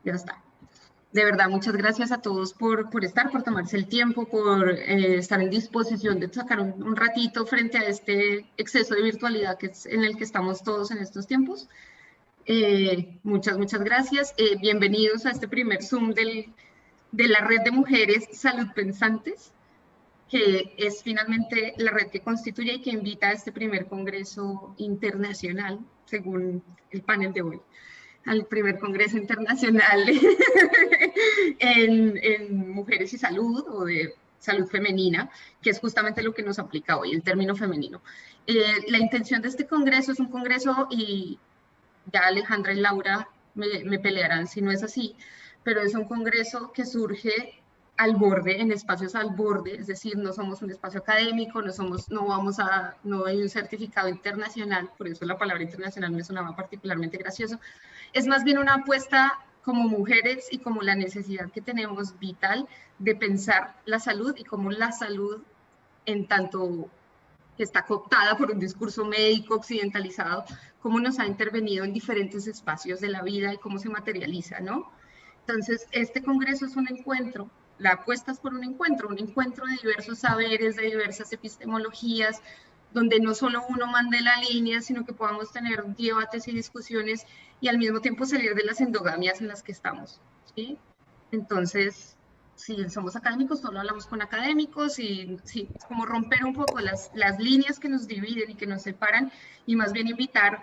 Ya está. De verdad, muchas gracias a todos por estar, por tomarse el tiempo, por estar en disposición de sacar un ratito frente a este exceso de virtualidad que es en el que estamos todos en estos tiempos. Muchas gracias. Bienvenidos a este primer Zoom de la Red de Mujeres Salud Pensantes, que es finalmente la red que constituye y que invita a este primer congreso internacional, según el panel de hoy, al primer Congreso Internacional en Mujeres y Salud o de Salud Femenina, que es justamente lo que nos aplica hoy, el término femenino. La intención de este Congreso es un Congreso, y ya Alejandra y Laura me pelearán si no es así, pero es un Congreso que surge al borde, en espacios al borde, es decir, no somos un espacio académico, no hay un certificado internacional, por eso la palabra internacional me sonaba particularmente gracioso. Es más bien una apuesta como mujeres y como la necesidad que tenemos vital de pensar la salud y cómo la salud, en tanto que está cooptada por un discurso médico occidentalizado, cómo nos ha intervenido en diferentes espacios de la vida y cómo se materializa, ¿no? Entonces, este congreso es un encuentro, la apuesta es por un encuentro de diversos saberes, de diversas epistemologías, donde no solo uno mande la línea, sino que podamos tener debates y discusiones y al mismo tiempo salir de las endogamias en las que estamos, ¿sí? Entonces, si somos académicos, solo hablamos con académicos y sí, es como romper un poco las líneas que nos dividen y que nos separan y más bien invitar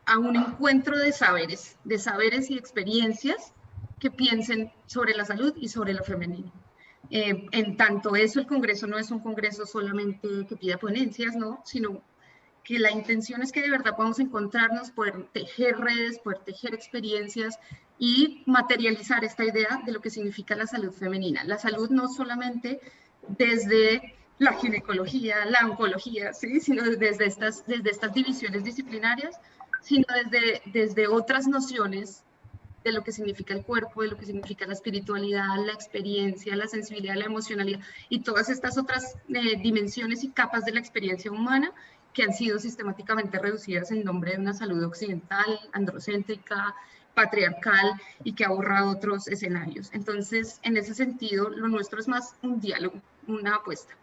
a un encuentro de saberes y experiencias que piensen sobre la salud y sobre lo femenino. En tanto eso, el Congreso no es un Congreso solamente que pida ponencias, ¿no? Sino que la intención es que de verdad podamos encontrarnos, poder tejer redes, poder tejer experiencias y materializar esta idea de lo que significa la salud femenina. La salud no solamente desde la ginecología, la oncología, ¿sí? Sino desde estas divisiones disciplinarias, sino desde otras nociones de lo que significa el cuerpo, de lo que significa la espiritualidad, la experiencia, la sensibilidad, la emocionalidad y todas estas otras dimensiones y capas de la experiencia humana que han sido sistemáticamente reducidas en nombre de una salud occidental, androcéntrica, patriarcal y que ha borrado otros escenarios. Entonces, en ese sentido, lo nuestro es más un diálogo, una apuesta.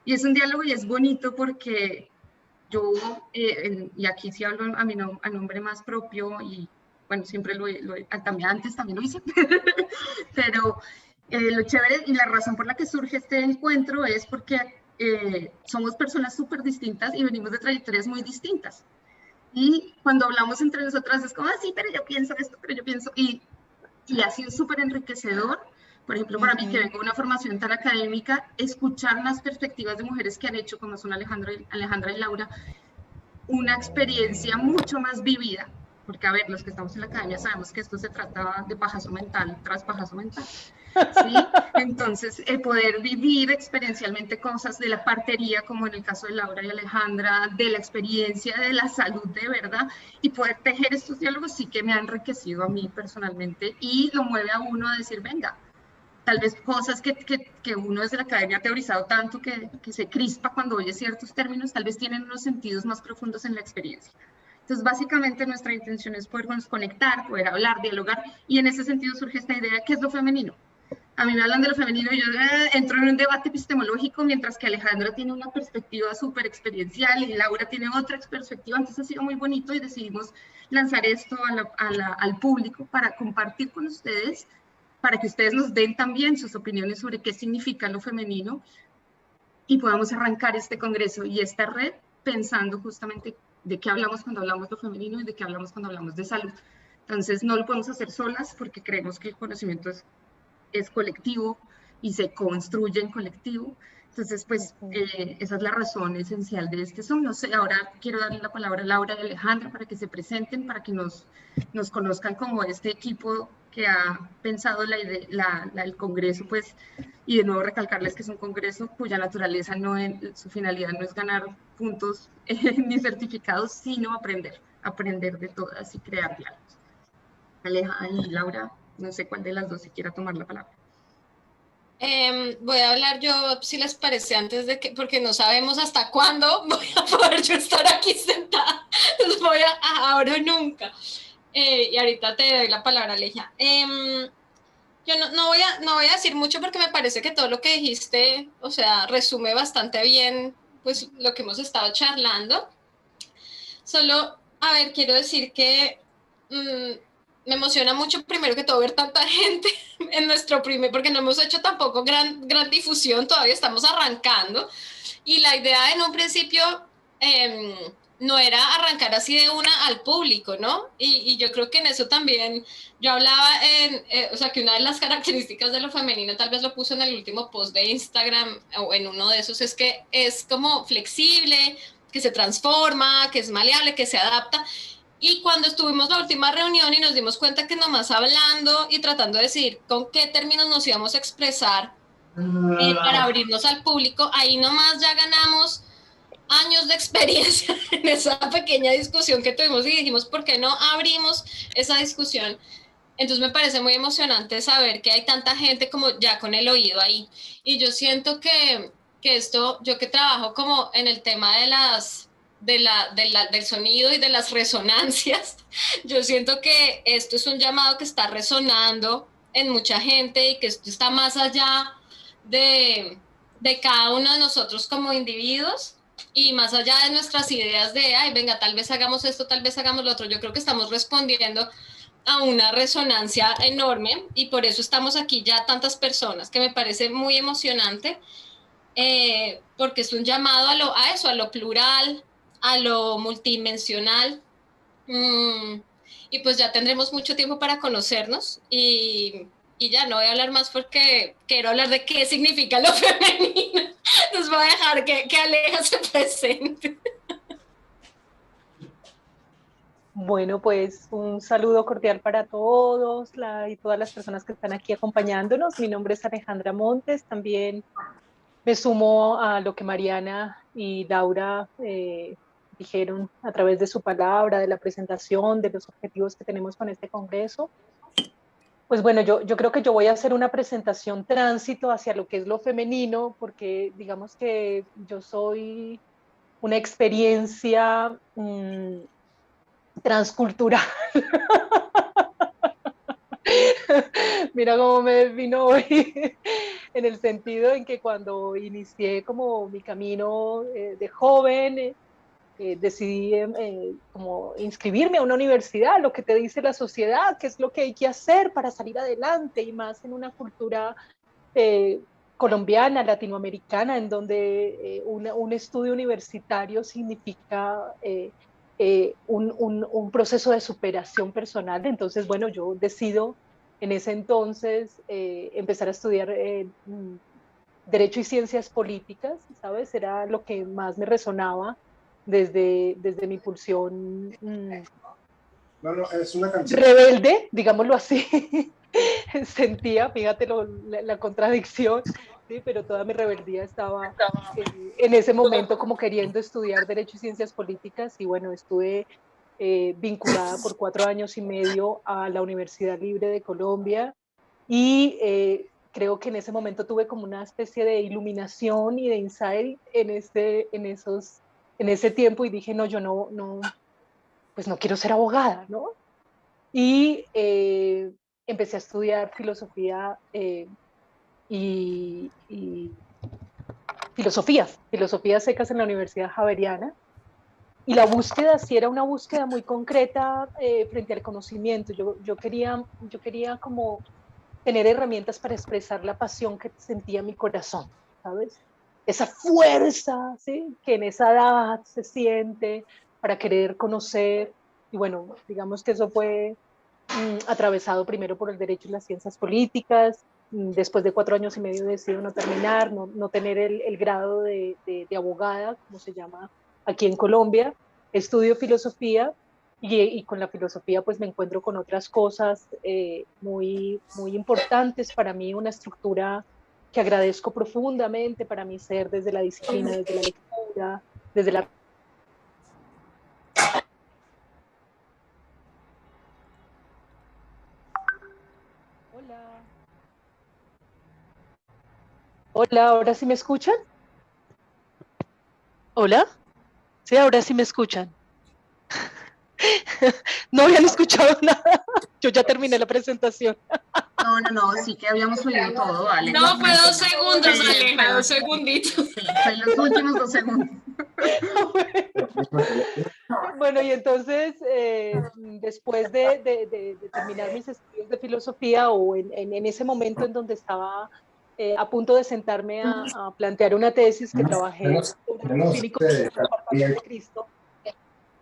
Y es un diálogo y es bonito porque yo, y aquí sí hablo a nombre más propio y bueno, siempre también antes también lo hice, pero lo chévere y la razón por la que surge este encuentro es porque somos personas súper distintas y venimos de trayectorias muy distintas. Y cuando hablamos entre nosotras es como, sí, pero yo pienso esto, pero yo pienso, y ha sido súper enriquecedor. Por ejemplo, para mí, que vengo de una formación tan académica, escuchar las perspectivas de mujeres que han hecho, como son Alejandra y Laura, una experiencia mucho más vivida, porque a ver, los que estamos en la academia sabemos que esto se trata de pajazo mental tras pajazo mental, ¿sí? Entonces, el poder vivir experiencialmente cosas de la partería, como en el caso de Laura y Alejandra, de la experiencia de la salud de verdad, y poder tejer estos diálogos sí que me ha enriquecido a mí personalmente y lo mueve a uno a decir, venga, tal vez cosas que uno desde la academia ha teorizado tanto que se crispa cuando oye ciertos términos, tal vez tienen unos sentidos más profundos en la experiencia. Entonces, básicamente nuestra intención es podernos conectar, poder hablar, dialogar, y en ese sentido surge esta idea de qué es lo femenino. A mí me hablan de lo femenino y yo entro en un debate epistemológico, mientras que Alejandra tiene una perspectiva súper experiencial y Laura tiene otra perspectiva, entonces ha sido muy bonito y decidimos lanzar esto al público para compartir con ustedes, para que ustedes nos den también sus opiniones sobre qué significa lo femenino y podamos arrancar este congreso y esta red pensando justamente de qué hablamos cuando hablamos de lo femenino y de qué hablamos cuando hablamos de salud. Entonces, no lo podemos hacer solas porque creemos que el conocimiento es colectivo y se construye en colectivo. Entonces, pues, esa es la razón esencial de este Zoom. No sé, ahora quiero darle la palabra a Laura y Alejandra para que se presenten, para que nos conozcan como este equipo que ha pensado el Congreso, pues, y de nuevo recalcarles que es un Congreso cuya naturaleza, su finalidad no es ganar puntos ni certificados, sino aprender de todas y crear diálogos. Aleja y Laura, no sé cuál de las dos si quiera tomar la palabra. Voy a hablar yo, si les parece, antes de que, porque no sabemos hasta cuándo voy a poder yo estar aquí sentada, entonces ahora o nunca. Y ahorita te doy la palabra, Aleja. Yo no voy a decir mucho porque me parece que todo lo que dijiste, o sea, resume bastante bien pues lo que hemos estado charlando. Solo, a ver, quiero decir que me emociona mucho, primero que todo, ver tanta gente en nuestro primer, porque no hemos hecho tampoco gran difusión, todavía estamos arrancando. Y la idea en un principio no era arrancar así de una al público, ¿no? Y yo creo que en eso también, yo hablaba o sea, que una de las características de lo femenino, tal vez lo puse en el último post de Instagram o en uno de esos, es que es como flexible, que se transforma, que es maleable, que se adapta. Y cuando estuvimos la última reunión y nos dimos cuenta que nomás hablando y tratando de decir con qué términos nos íbamos a expresar para abrirnos al público, ahí nomás ya ganamos años de experiencia en esa pequeña discusión que tuvimos y dijimos, ¿por qué no abrimos esa discusión? Entonces me parece muy emocionante saber que hay tanta gente como ya con el oído ahí. Y yo siento que esto, yo que trabajo como en el tema de del sonido y de las resonancias, yo siento que esto es un llamado que está resonando en mucha gente y que esto está más allá de, de cada uno de nosotros como individuos y más allá de nuestras ideas de, ay, venga, tal vez hagamos esto, tal vez hagamos lo otro. Yo creo que estamos respondiendo a una resonancia enorme y por eso estamos aquí ya tantas personas, que me parece muy emocionante, porque es un llamado a eso, a lo plural, a lo multidimensional. Y pues ya tendremos mucho tiempo para conocernos y ya no voy a hablar más porque quiero hablar de qué significa lo femenino. Nos voy a dejar que Aleja se presente. Bueno, pues un saludo cordial para todos y todas las personas que están aquí acompañándonos. Mi nombre es Alejandra Montes. También me sumo a lo que Mariana y Laura dijeron a través de su palabra, de la presentación, de los objetivos que tenemos con este congreso. Pues bueno, yo creo que yo voy a hacer una presentación tránsito hacia lo que es lo femenino, porque digamos que yo soy una experiencia transcultural. Mira cómo me defino hoy, en el sentido en que cuando inicié como mi camino de joven, decidí como inscribirme a una universidad, lo que te dice la sociedad, qué es lo que hay que hacer para salir adelante, y más en una cultura colombiana, latinoamericana, en donde un estudio universitario significa un proceso de superación personal. Entonces, bueno, yo decido en ese entonces empezar a estudiar Derecho y Ciencias Políticas, ¿sabes? Era lo que más me resonaba desde mi pulsión es una canción rebelde, digámoslo así. Sentía, fíjate la contradicción, ¿sí? Pero toda mi rebeldía estaba en ese momento como queriendo estudiar Derecho y Ciencias Políticas, y bueno, estuve vinculada por 4 años y medio a la Universidad Libre de Colombia, y creo que en ese momento tuve como una especie de iluminación y de insight en ese tiempo, y dije, no, yo pues no quiero ser abogada, ¿no? Y empecé a estudiar filosofía y filosofías secas en la Universidad Javeriana. Y la búsqueda sí era una búsqueda muy concreta frente al conocimiento. Yo quería como tener herramientas para expresar la pasión que sentía mi corazón, ¿sabes? Esa fuerza, ¿sí? Que en esa edad se siente para querer conocer. Y bueno, digamos que eso fue atravesado primero por el derecho y las ciencias políticas. Después de 4 años y medio decido no terminar, no tener el grado de abogada, como se llama aquí en Colombia. Estudio filosofía, y con la filosofía pues me encuentro con otras cosas muy importantes para mí, una estructura que agradezco profundamente para mi ser, desde la disciplina, desde la lectura, desde la... Hola. Hola, ¿ahora sí me escuchan? Hola. Sí, ahora sí me escuchan. No habían escuchado nada. Yo ya terminé la presentación. No, sí que habíamos oído todo, vale. No, fue 2 segundos, Sí, Aleja, fue 2 segunditos. Sí, fue los últimos 2 segundos. Bueno, y entonces, después de terminar mis estudios de filosofía o en ese momento en donde estaba a punto de sentarme a plantear una tesis que trabajé sobre los cínicos del siglo IV antes de Cristo,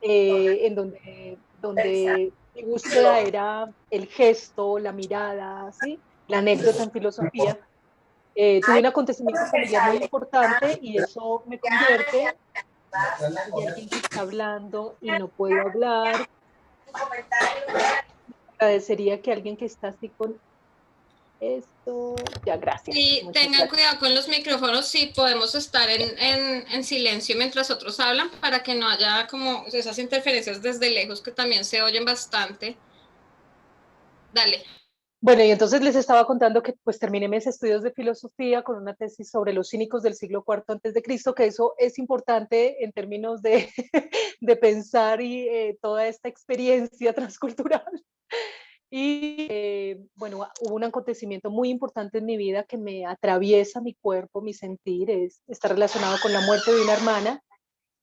en donde mi búsqueda era el gesto, la mirada, ¿sí? La anécdota en filosofía. Tuve un acontecimiento familiar muy importante y eso me convierte. Hay alguien que está hablando y no puedo hablar. Agradecería que alguien que está así con esto. Ya, gracias. Y Muchas tengan gracias. cuidado con los micrófonos si podemos estar en silencio mientras otros hablan para que no haya como esas interferencias desde lejos que también se oyen bastante. Dale. Bueno, y entonces les estaba contando que pues terminé mis estudios de filosofía con una tesis sobre los cínicos del siglo IV antes de Cristo, que eso es importante en términos de, de pensar y toda esta experiencia transcultural. Y bueno, hubo un acontecimiento muy importante en mi vida que me atraviesa mi cuerpo, mi sentir, está relacionado con la muerte de una hermana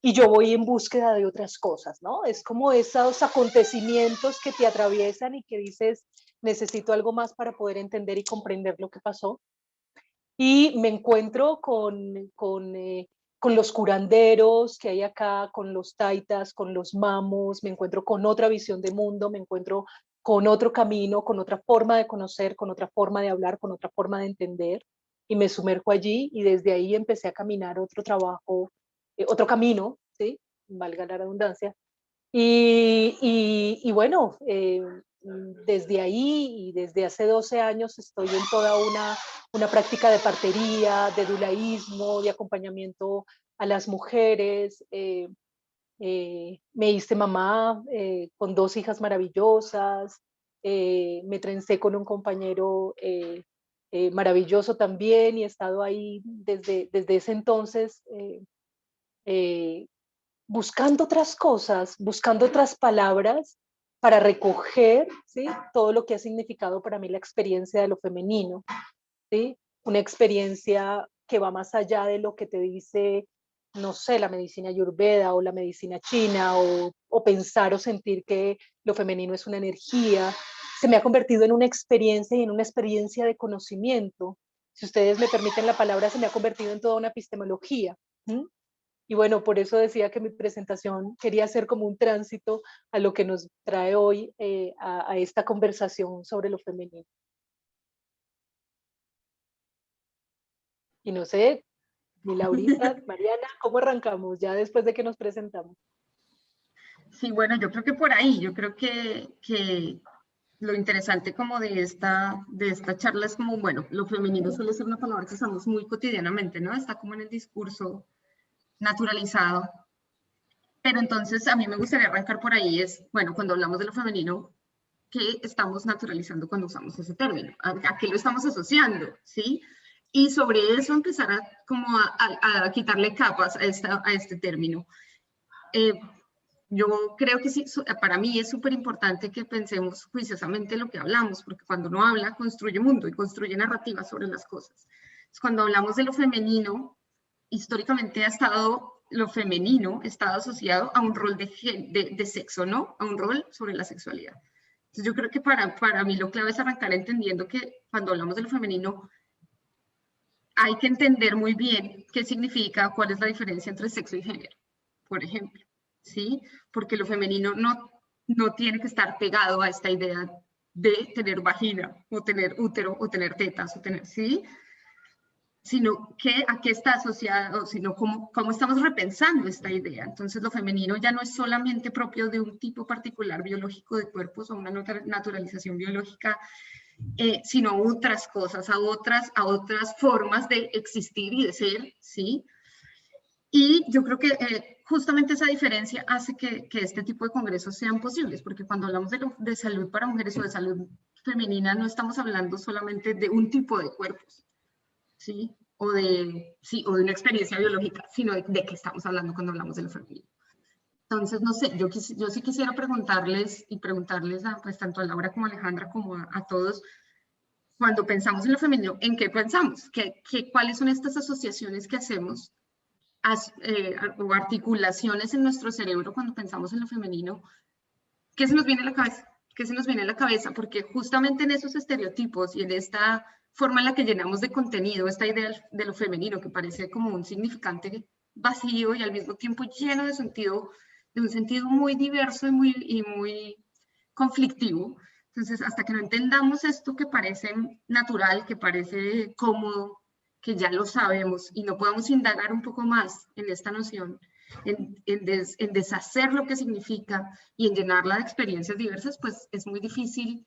y yo voy en búsqueda de otras cosas, ¿no? Es como esos acontecimientos que te atraviesan y que dices, necesito algo más para poder entender y comprender lo que pasó. Y me encuentro con los curanderos que hay acá, con los taitas, con los mamos, me encuentro con otra visión de mundo, me encuentro con otro camino, con otra forma de conocer, con otra forma de hablar, con otra forma de entender, y me sumerjo allí y desde ahí empecé a caminar otro trabajo, otro camino, ¿sí? Valga la redundancia. Y bueno, desde ahí y desde hace 12 años estoy en toda una práctica de partería, de dulaísmo, de acompañamiento a las mujeres. Me hice mamá con 2 hijas maravillosas. Me trencé con un compañero maravilloso también y he estado ahí desde ese entonces. Eh, Buscando otras cosas, buscando otras palabras para recoger, ¿sí? Todo lo que ha significado para mí la experiencia de lo femenino, ¿sí? Una experiencia que va más allá de lo que te dice, no sé, la medicina ayurveda o la medicina china o pensar o sentir que lo femenino es una energía. Se me ha convertido en una experiencia y en una experiencia de conocimiento. Si ustedes me permiten la palabra, se me ha convertido en toda una epistemología. ¿Mm? Y bueno, por eso decía que mi presentación quería ser como un tránsito a lo que nos trae hoy a esta conversación sobre lo femenino. Y no sé, ni Laurita, Mariana, ¿cómo arrancamos ya después de que nos presentamos? Sí, bueno, yo creo que por ahí, yo creo que lo interesante como de esta charla es como, bueno, lo femenino suele ser una palabra que usamos muy cotidianamente, ¿no? Está como en el discurso naturalizado. Pero entonces a mí me gustaría arrancar por ahí, es, bueno, cuando hablamos de lo femenino, ¿qué estamos naturalizando cuando usamos ese término? ¿A qué lo estamos asociando? ¿Sí? Y sobre eso empezar a, como a quitarle capas a este término. Yo creo que sí, para mí es súper importante que pensemos juiciosamente lo que hablamos, porque cuando uno habla, construye mundo y construye narrativa sobre las cosas. Entonces, cuando hablamos de lo femenino, históricamente ha estado, lo femenino está asociado a un rol de sexo, ¿no? A un rol sobre la sexualidad. Entonces, yo creo que para mí lo clave es arrancar entendiendo que cuando hablamos de lo femenino, hay que entender muy bien qué significa, cuál es la diferencia entre sexo y género, por ejemplo. ¿Sí? Porque lo femenino no tiene que estar pegado a esta idea de tener vagina, o tener útero, o tener tetas, o tener, ¿sí? Sino que a qué está asociado, sino cómo estamos repensando esta idea. Entonces, lo femenino ya no es solamente propio de un tipo particular biológico de cuerpos o una naturalización biológica, sino a otras cosas, a otras formas de existir y de ser, ¿sí? Y yo creo que justamente esa diferencia hace que este tipo de congresos sean posibles, porque cuando hablamos de salud para mujeres o de salud femenina, no estamos hablando solamente de un tipo de cuerpos, ¿sí? O de una experiencia biológica, sino de qué estamos hablando cuando hablamos de lo femenino. Entonces, no sé, yo sí quisiera preguntarles a, pues, tanto a Laura como a Alejandra, como a todos, cuando pensamos en lo femenino, ¿en qué pensamos? ¿Cuáles son estas asociaciones que hacemos o articulaciones en nuestro cerebro cuando pensamos en lo femenino? ¿Qué se nos viene a la cabeza? ¿Qué se nos viene a la cabeza? Porque justamente en esos estereotipos y en esta forma en la que llenamos de contenido esta idea de lo femenino, que parece como un significante vacío y al mismo tiempo lleno de sentido, de un sentido muy diverso y muy conflictivo. Entonces, hasta que no entendamos esto que parece natural, que parece cómodo, que ya lo sabemos y no podamos indagar un poco más en esta noción, en deshacer lo que significa y en llenarla de experiencias diversas, pues es muy difícil,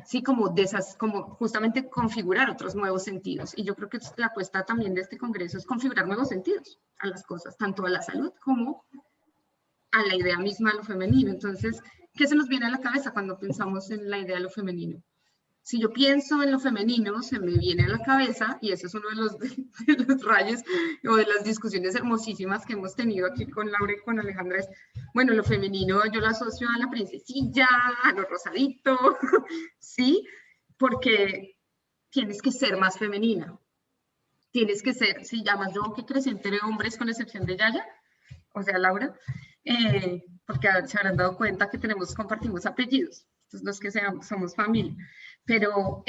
sí, como justamente configurar otros nuevos sentidos. Y yo creo que la apuesta también de este congreso es configurar nuevos sentidos a las cosas, tanto a la salud como a la idea misma de lo femenino. Entonces, ¿qué se nos viene a la cabeza cuando pensamos en la idea de lo femenino? Si yo pienso en lo femenino, se me viene a la cabeza, y ese es uno de los rayos o de las discusiones hermosísimas que hemos tenido aquí con Laura y con Alejandra, es, bueno, lo femenino yo lo asocio a la princesilla, a lo rosadito, ¿sí? Porque tienes que ser más femenina. Tienes que ser, si llamas yo que crecí entre hombres con excepción de Yaya, o sea, Laura, porque se habrán dado cuenta que compartimos apellidos, los que somos familia, pero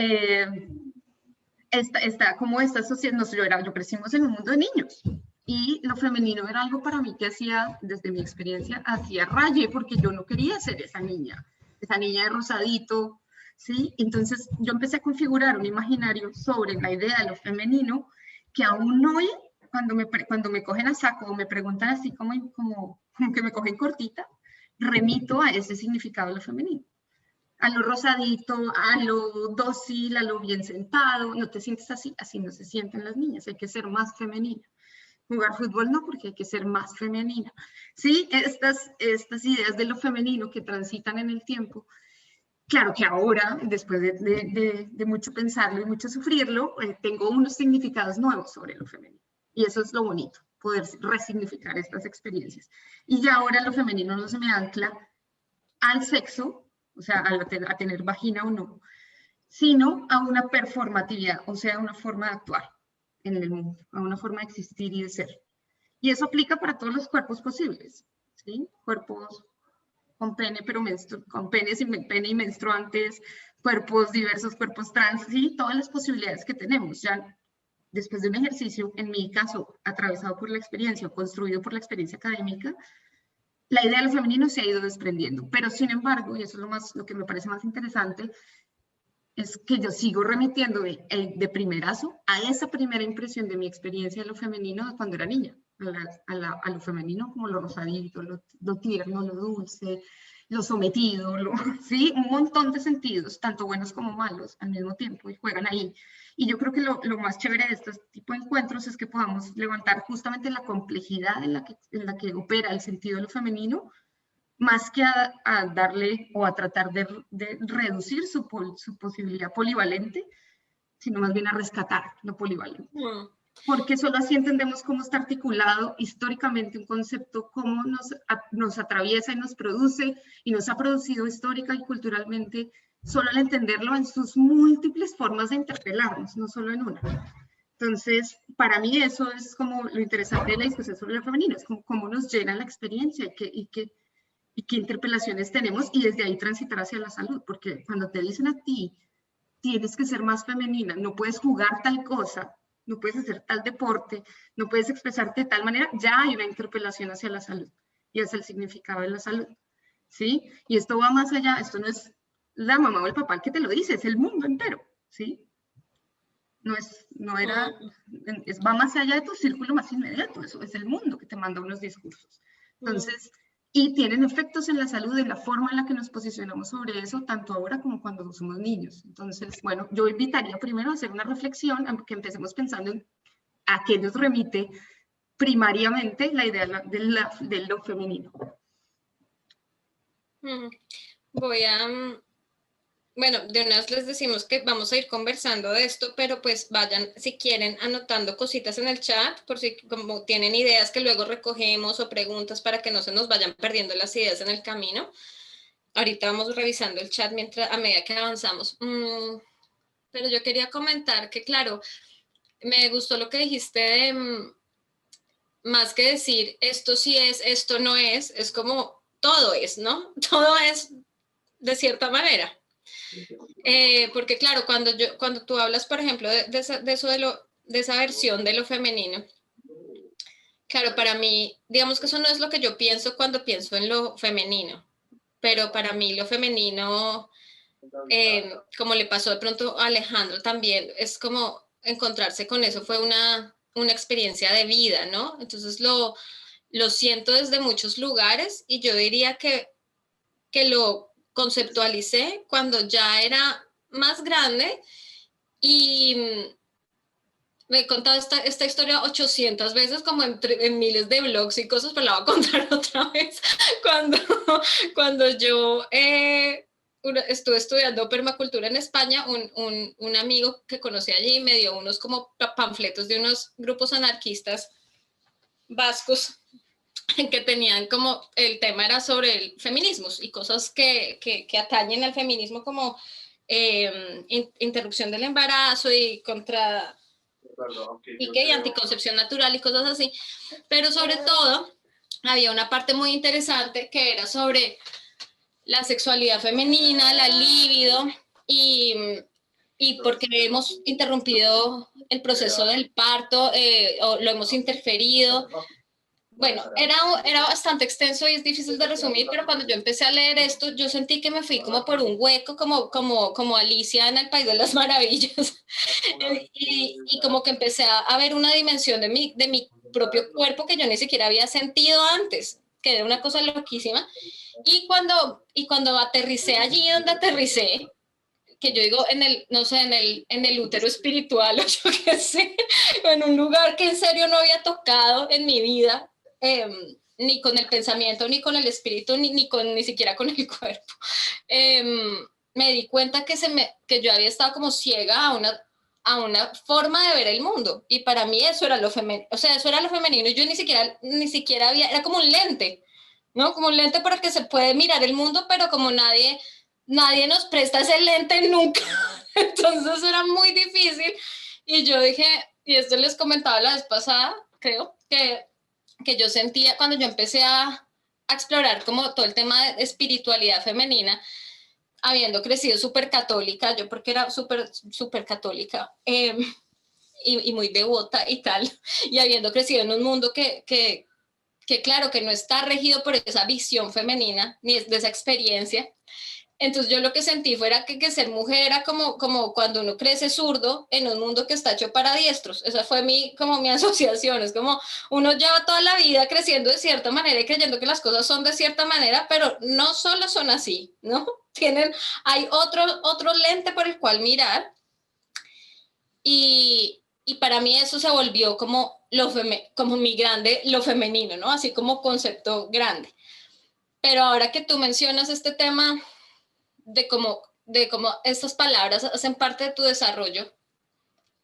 esta sociedad, yo crecimos en un mundo de niños, y lo femenino era algo para mí que hacía, desde mi experiencia, hacía raye, porque yo no quería ser esa niña de rosadito, ¿sí? Entonces yo empecé a configurar un imaginario sobre la idea de lo femenino, que aún hoy, cuando me cogen a saco o me preguntan así como que me cogen cortita, remito a ese significado de lo femenino. A lo rosadito, a lo dócil, a lo bien sentado. No te sientes así, así no se sienten las niñas, hay que ser más femenina. Jugar fútbol no, porque hay que ser más femenina. Sí, estas ideas de lo femenino que transitan en el tiempo. Claro que ahora, después de mucho pensarlo y mucho sufrirlo, tengo unos significados nuevos sobre lo femenino. Y eso es lo bonito, poder resignificar estas experiencias. Y ya ahora lo femenino no se me ancla al sexo, o sea, a tener vagina o no, sino a una performatividad, o sea, a una forma de actuar en el mundo, a una forma de existir y de ser. Y eso aplica para todos los cuerpos posibles, ¿sí? Cuerpos con pene, pero con pene y menstruantes, cuerpos diversos, cuerpos trans, sí, todas las posibilidades que tenemos. Ya después de un ejercicio, en mi caso, atravesado por la experiencia o construido por la experiencia académica, la idea de lo femenino se ha ido desprendiendo. Pero sin embargo, y eso es lo que me parece más interesante, es que yo sigo remitiendo de primerazo a esa primera impresión de mi experiencia de lo femenino de cuando era niña, a lo femenino como lo rosadito, lo tierno, lo dulce, lo sometido, sí, un montón de sentidos, tanto buenos como malos al mismo tiempo, y juegan ahí. Y yo creo que lo más chévere de este tipo de encuentros es que podamos levantar justamente la complejidad en la que opera el sentido de lo femenino, más que a darle o a tratar de reducir su posibilidad polivalente, sino más bien a rescatar lo polivalente. Porque solo así entendemos cómo está articulado históricamente un concepto, cómo nos atraviesa y nos produce, y nos ha producido histórica y culturalmente, solo al entenderlo en sus múltiples formas de interpelarnos, no solo en una. Entonces, para mí eso es como lo interesante de la discusión sobre lo femenino, es como cómo nos llena la experiencia y qué interpelaciones tenemos, y desde ahí transitar hacia la salud, porque cuando te dicen a ti, tienes que ser más femenina, no puedes jugar tal cosa, no puedes hacer tal deporte, no puedes expresarte de tal manera, ya hay una interpelación hacia la salud y hacia el significado de la salud, ¿sí? Y esto va más allá, esto no es la mamá o el papá el que te lo dice, es el mundo entero, ¿sí? Va más allá de tu círculo más inmediato, eso es el mundo que te manda unos discursos. Entonces, y tienen efectos en la salud, en la forma en la que nos posicionamos sobre eso, tanto ahora como cuando somos niños. Entonces, bueno, yo invitaría primero a hacer una reflexión, que empecemos pensando en a qué nos remite primariamente la idea de lo femenino. Voy a bueno, de una vez les decimos que vamos a ir conversando de esto, pero pues vayan, si quieren, anotando cositas en el chat, por si como tienen ideas que luego recogemos o preguntas para que no se nos vayan perdiendo las ideas en el camino. Ahorita vamos revisando el chat a medida que avanzamos. Pero yo quería comentar que, claro, me gustó lo que dijiste de más que decir esto sí es, esto no es como todo es, ¿no? Todo es de cierta manera. Porque claro, cuando tú hablas, por ejemplo, de esa versión de lo femenino, claro, para mí, digamos que eso no es lo que yo pienso cuando pienso en lo femenino, pero para mí lo femenino, como le pasó de pronto a Alejandro también, es como encontrarse con eso, fue una experiencia de vida, ¿no? Entonces lo siento desde muchos lugares y yo diría que lo conceptualicé cuando ya era más grande y me he contado esta historia 800 veces, como en miles de blogs y cosas, pero la voy a contar otra vez. Cuando yo estuve estudiando permacultura en España, un amigo que conocí allí me dio unos como panfletos de unos grupos anarquistas vascos que tenían como, el tema era sobre el feminismo y cosas que atañen al feminismo como interrupción del embarazo y anticoncepción natural y cosas así, pero sobre todo había una parte muy interesante que era sobre la sexualidad femenina, la libido y porque hemos interrumpido el proceso del parto o lo hemos interferido. Bueno, era bastante extenso y es difícil de resumir, pero cuando yo empecé a leer esto, yo sentí que me fui como por un hueco, como Alicia en el País de las Maravillas, y como que empecé a ver una dimensión de mi propio cuerpo que yo ni siquiera había sentido antes, que era una cosa loquísima. Y cuando aterricé allí donde aterricé, que yo digo no sé, en el útero espiritual, o yo qué sé, en un lugar que en serio no había tocado en mi vida, ni con el pensamiento, ni con el espíritu, ni siquiera con el cuerpo. Me di cuenta que yo había estado como ciega a una forma de ver el mundo, y para mí eso era lo femenino, o sea, eso era lo femenino, y yo ni siquiera era como un lente, ¿no? Como un lente por el que se puede mirar el mundo, pero como nadie nos presta ese lente nunca, entonces era muy difícil, y yo dije, y esto les comentaba la vez pasada, creo, que yo sentía cuando yo empecé a explorar como todo el tema de espiritualidad femenina, habiendo crecido súper católica, yo porque era súper católica, y muy devota y tal, y habiendo crecido en un mundo que claro, que no está regido por esa visión femenina, ni de esa experiencia. Entonces yo lo que sentí fuera que ser mujer era como cuando uno crece zurdo en un mundo que está hecho para diestros. Esa fue como mi asociación. Es como uno lleva toda la vida creciendo de cierta manera y creyendo que las cosas son de cierta manera, pero no solo son así, ¿no? Hay otro lente por el cual mirar, y para mí eso se volvió como mi grande, lo femenino, ¿no? Así como concepto grande. Pero ahora que tú mencionas este tema de cómo estas palabras hacen parte de tu desarrollo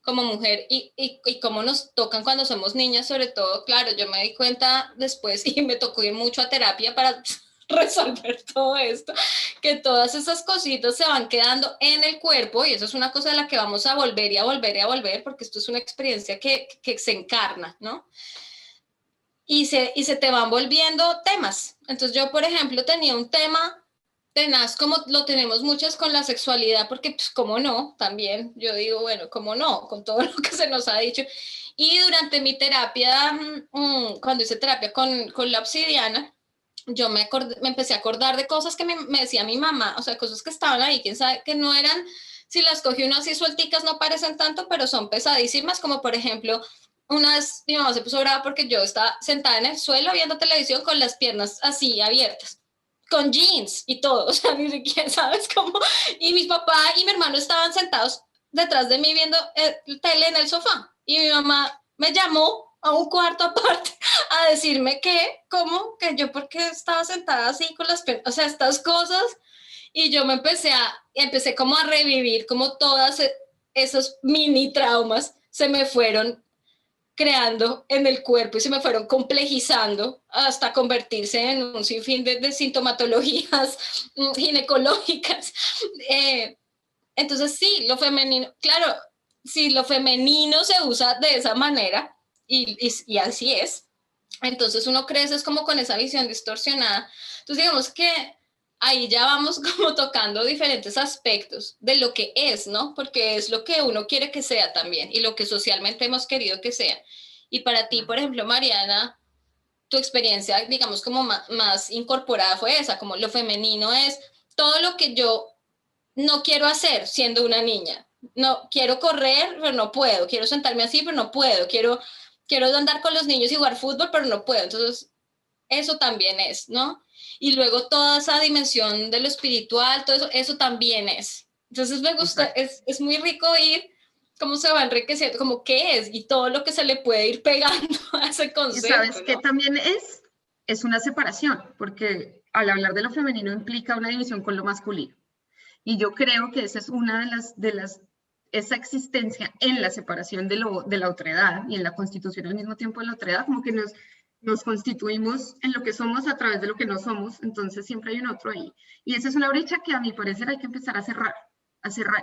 como mujer y cómo nos tocan cuando somos niñas, sobre todo, claro, yo me di cuenta después y me tocó ir mucho a terapia para resolver todo esto, que todas esas cositas se van quedando en el cuerpo, y eso es una cosa de la que vamos a volver y a volver y a volver, porque esto es una experiencia que se encarna, ¿no? Y se te van volviendo temas. Entonces yo, por ejemplo, tenía un tema tenaz, como lo tenemos muchas con la sexualidad, porque pues cómo no, también yo digo, bueno, cómo no, con todo lo que se nos ha dicho. Y durante mi terapia, cuando hice terapia con la obsidiana, yo me empecé a acordar de cosas que me decía mi mamá, o sea, cosas que estaban ahí, quién sabe, que no eran, si las cogí uno así suelticas no parecen tanto, pero son pesadísimas, como por ejemplo, una vez mi mamá se puso brava porque yo estaba sentada en el suelo viendo televisión con las piernas así abiertas, con jeans y todo, o sea, ni siquiera sabes cómo, y mi papá y mi hermano estaban sentados detrás de mí viendo tele en el sofá, y mi mamá me llamó a un cuarto aparte a decirme que yo porque estaba sentada así con las piernas, o sea, estas cosas, Y yo empecé como a revivir como todas esos mini traumas se me fueron creando en el cuerpo y se me fueron complejizando hasta convertirse en un sinfín de sintomatologías ginecológicas. Entonces sí, lo femenino, claro, si lo femenino se usa de esa manera, y así es, entonces uno crece es como con esa visión distorsionada. Entonces digamos que ahí ya vamos como tocando diferentes aspectos de lo que es, ¿no? Porque es lo que uno quiere que sea también y lo que socialmente hemos querido que sea. Y para ti, por ejemplo, Mariana, tu experiencia, digamos, como más incorporada fue esa, como lo femenino es todo lo que yo no quiero hacer siendo una niña. No, quiero correr, pero no puedo. Quiero sentarme así, pero no puedo. Quiero andar con los niños y jugar fútbol, pero no puedo. Entonces, eso también es, ¿no? Y luego toda esa dimensión de lo espiritual, todo eso también es. Entonces me gusta, es muy rico ir cómo se va enriqueciendo, como qué es y todo lo que se le puede ir pegando a ese concepto. Y sabes ¿no? que también es una separación, porque al hablar de lo femenino implica una división con lo masculino. Y yo creo que esa es una esa existencia en la separación de la otredad y en la constitución al mismo tiempo de la otredad, como que nos constituimos en lo que somos a través de lo que no somos, entonces siempre hay un otro ahí. Y esa es una brecha que a mi parecer hay que empezar a cerrar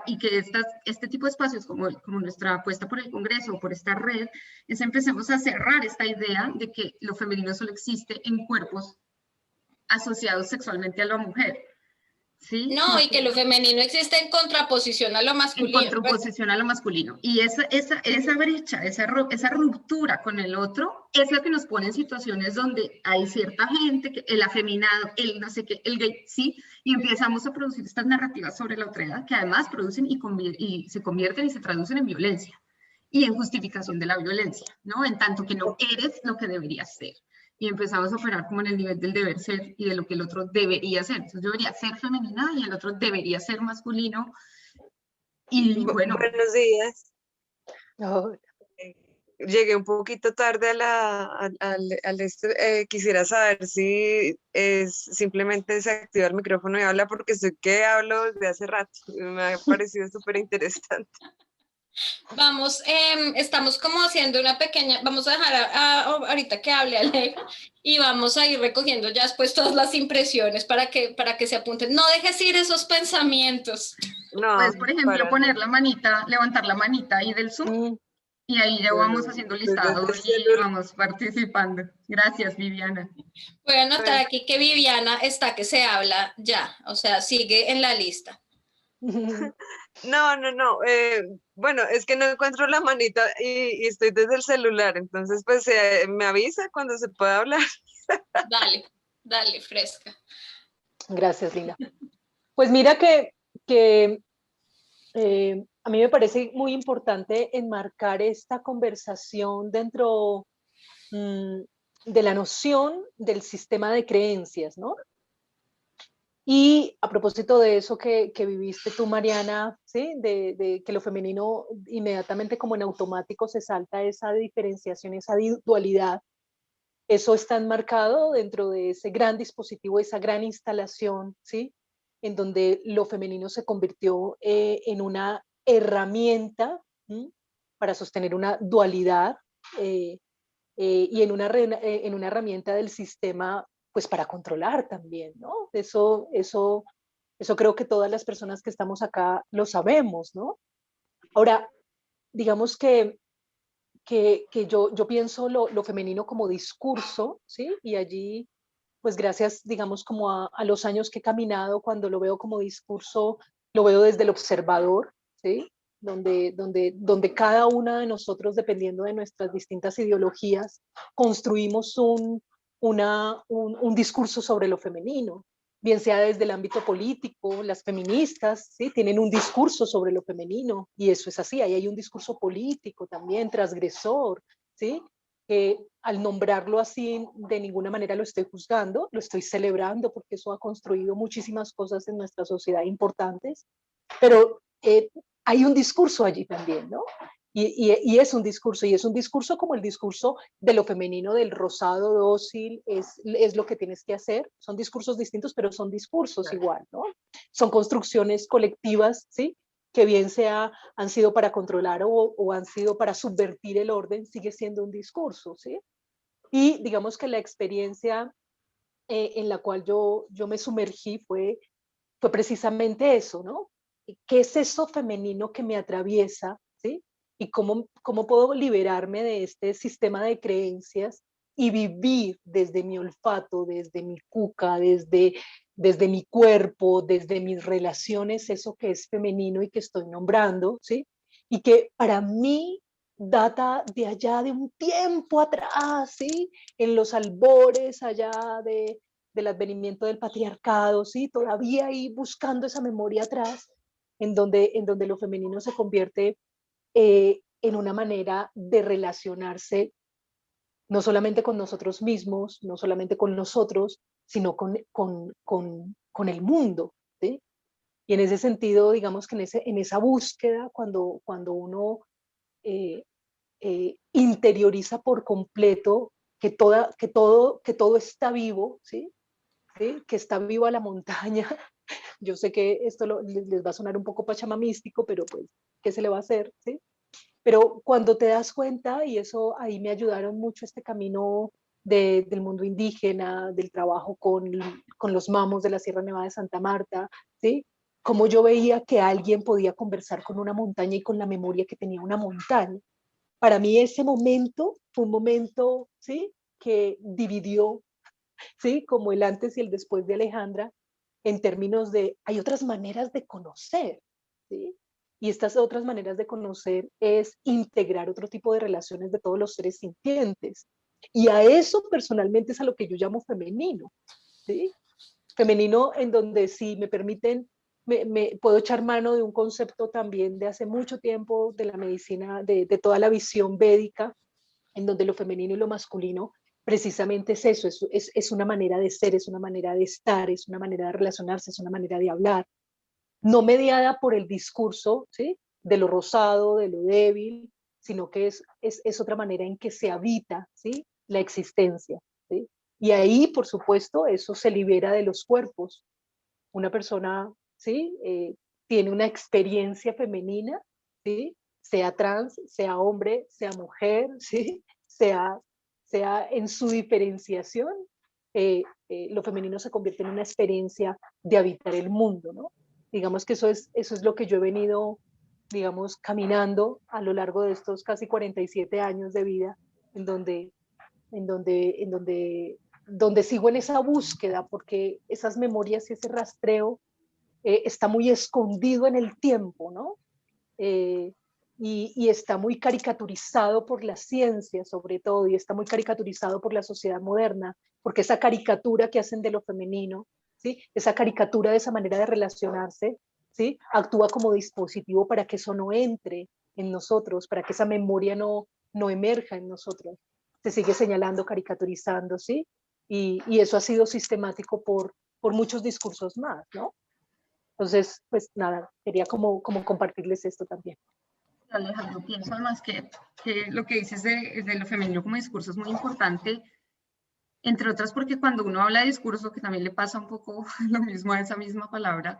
y que este tipo de espacios como nuestra apuesta por el Congreso o por esta red, empecemos a cerrar esta idea de que lo femenino solo existe en cuerpos asociados sexualmente a la mujer. ¿Sí? No, y que lo femenino existe en contraposición a lo masculino. En contraposición a lo masculino. Y esa brecha, esa ruptura con el otro, es la que nos pone en situaciones donde hay cierta gente, el afeminado, el no sé qué, el gay, sí, y empezamos a producir estas narrativas sobre la otredad que además producen y se convierten y se traducen en violencia y en justificación de la violencia, ¿no? En tanto que no eres lo que deberías ser. Y empezamos a operar como en el nivel del deber ser y de lo que el otro debería ser. Entonces yo debería ser femenina y el otro debería ser masculino. Y bueno. Buenos días. Oh. Llegué un poquito tarde quisiera saber si simplemente se activa el micrófono y habla porque sé que hablo desde hace rato. Me ha parecido súper interesante. Vamos, estamos como haciendo una pequeña, vamos a dejar ahorita que hable Aleja y vamos a ir recogiendo ya después todas las impresiones para que se apunten. No dejes ir esos pensamientos. No, puedes, por ejemplo, poner la manita, levantar la manita ahí del Zoom y ahí ya vamos haciendo listado y vamos participando. Gracias, Viviana. Voy a anotar aquí que Viviana está que se habla ya, o sea, sigue en la lista. No. Bueno, es que no encuentro la manita y estoy desde el celular, entonces pues me avisa cuando se pueda hablar. Dale, fresca. Gracias, Linda. Pues mira que a mí me parece muy importante enmarcar esta conversación dentro de la noción del sistema de creencias, ¿no? Y a propósito de eso que viviste tú, Mariana, ¿sí? De que lo femenino inmediatamente como en automático se salta esa diferenciación, esa dualidad, eso está enmarcado dentro de ese gran dispositivo, esa gran instalación, ¿sí? En donde lo femenino se convirtió en una herramienta para sostener una dualidad y en una herramienta del sistema pues para controlar también, ¿no? Eso creo que todas las personas que estamos acá lo sabemos, ¿no? Ahora, digamos que yo pienso lo femenino como discurso, ¿sí? Y allí, pues gracias, digamos, como a los años que he caminado, cuando lo veo como discurso, lo veo desde el observador, ¿sí? Donde cada una de nosotros, dependiendo de nuestras distintas ideologías, construimos un discurso sobre lo femenino, bien sea desde el ámbito político, las feministas, ¿sí? Tienen un discurso sobre lo femenino, y eso es así, ahí hay un discurso político también, transgresor, ¿sí? Que al nombrarlo así, de ninguna manera lo estoy juzgando, lo estoy celebrando, porque eso ha construido muchísimas cosas en nuestra sociedad importantes, pero hay un discurso allí también, ¿no? Y es un discurso como el discurso de lo femenino, del rosado dócil, es lo que tienes que hacer. Son discursos distintos, pero son discursos igual, ¿no? Son construcciones colectivas, ¿sí? Que bien han sido para controlar o han sido para subvertir el orden, sigue siendo un discurso, ¿sí? Y digamos que la experiencia en la cual yo me sumergí fue precisamente eso, ¿no? ¿Qué es eso femenino que me atraviesa, ¿sí? Y cómo puedo liberarme de este sistema de creencias y vivir desde mi olfato, desde mi cuca, desde mi cuerpo, desde mis relaciones, eso que es femenino y que estoy nombrando, ¿sí? Y que para mí data de allá de un tiempo atrás, ¿sí? En los albores allá del advenimiento del patriarcado, ¿sí? Todavía ahí buscando esa memoria atrás, en donde lo femenino se convierte en una manera de relacionarse no solamente con nosotros mismos, no solamente con nosotros, sino con el mundo, ¿sí? Y en ese sentido, digamos que en esa búsqueda, cuando uno interioriza por completo que todo está vivo, ¿sí? ¿Sí? Que está viva la montaña. Yo sé que esto les va a sonar un poco pachamamístico, pero pues, ¿qué se le va a hacer? ¿Sí? Pero cuando te das cuenta, y eso ahí me ayudaron mucho este camino del mundo indígena, del trabajo con los mamos de la Sierra Nevada de Santa Marta, ¿sí? Como yo veía que alguien podía conversar con una montaña y con la memoria que tenía una montaña. Para mí ese momento fue un momento, ¿sí? Que dividió, ¿sí? Como el antes y el después de Alejandra, en términos de, hay otras maneras de conocer, ¿sí? Y estas otras maneras de conocer es integrar otro tipo de relaciones de todos los seres sintientes. Y a eso personalmente es a lo que yo llamo femenino, ¿sí? Femenino en donde, si me permiten, me puedo echar mano de un concepto también de hace mucho tiempo de la medicina, de toda la visión védica, en donde lo femenino y lo masculino precisamente es eso, es una manera de ser, es una manera de estar, es una manera de relacionarse, es una manera de hablar, no mediada por el discurso, ¿sí? De lo rosado, de lo débil, sino que es otra manera en que se habita, ¿sí? La existencia, ¿sí? Y ahí, por supuesto, eso se libera de los cuerpos. Una persona, ¿sí? Tiene una experiencia femenina, ¿sí? Sea trans, sea hombre, sea mujer, ¿sí? Sea en su diferenciación, lo femenino se convierte en una experiencia de habitar el mundo, ¿no? Digamos que eso es lo que yo he venido, digamos, caminando a lo largo de estos casi 47 años de vida, en donde sigo en esa búsqueda, porque esas memorias y ese rastreo está muy escondido en el tiempo, ¿no? Y está muy caricaturizado por la ciencia, sobre todo, y está muy caricaturizado por la sociedad moderna, porque esa caricatura que hacen de lo femenino, ¿sí? Esa caricatura de esa manera de relacionarse, ¿sí? Actúa como dispositivo para que eso no entre en nosotros, para que esa memoria no emerja en nosotros. Se sigue señalando, caricaturizando, ¿sí? Y eso ha sido sistemático por muchos discursos más, ¿no? Entonces, pues nada, quería como compartirles esto también. Alejandro, pienso además que lo que dices de lo femenino como discurso es muy importante, entre otras porque cuando uno habla de discurso, que también le pasa un poco lo mismo a esa misma palabra,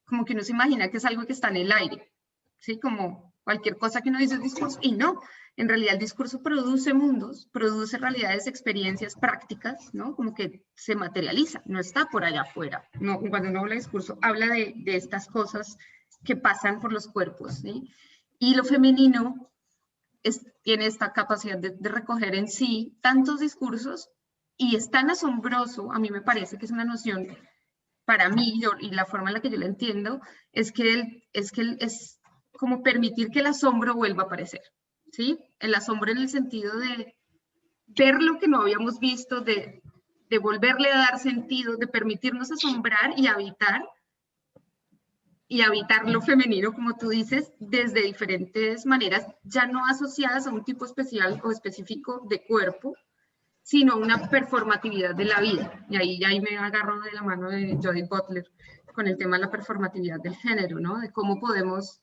como que uno se imagina que es algo que está en el aire, ¿sí? Como cualquier cosa que uno dice es discurso, y no, en realidad el discurso produce mundos, produce realidades, experiencias prácticas, ¿no? Como que se materializa, no está por allá afuera, no, cuando uno habla de discurso, habla de estas cosas que pasan por los cuerpos, ¿sí? Y lo femenino tiene esta capacidad de recoger en sí tantos discursos y es tan asombroso, a mí me parece que es una noción, para mí, y la forma en la que yo la entiendo, es que es como permitir que el asombro vuelva a aparecer, ¿sí? El asombro en el sentido de ver lo que no habíamos visto, de volverle a dar sentido, de permitirnos asombrar y habitar lo femenino, como tú dices, desde diferentes maneras, ya no asociadas a un tipo especial o específico de cuerpo, sino una performatividad de la vida. Y ahí me agarro de la mano de Judith Butler con el tema de la performatividad del género, ¿no? De cómo podemos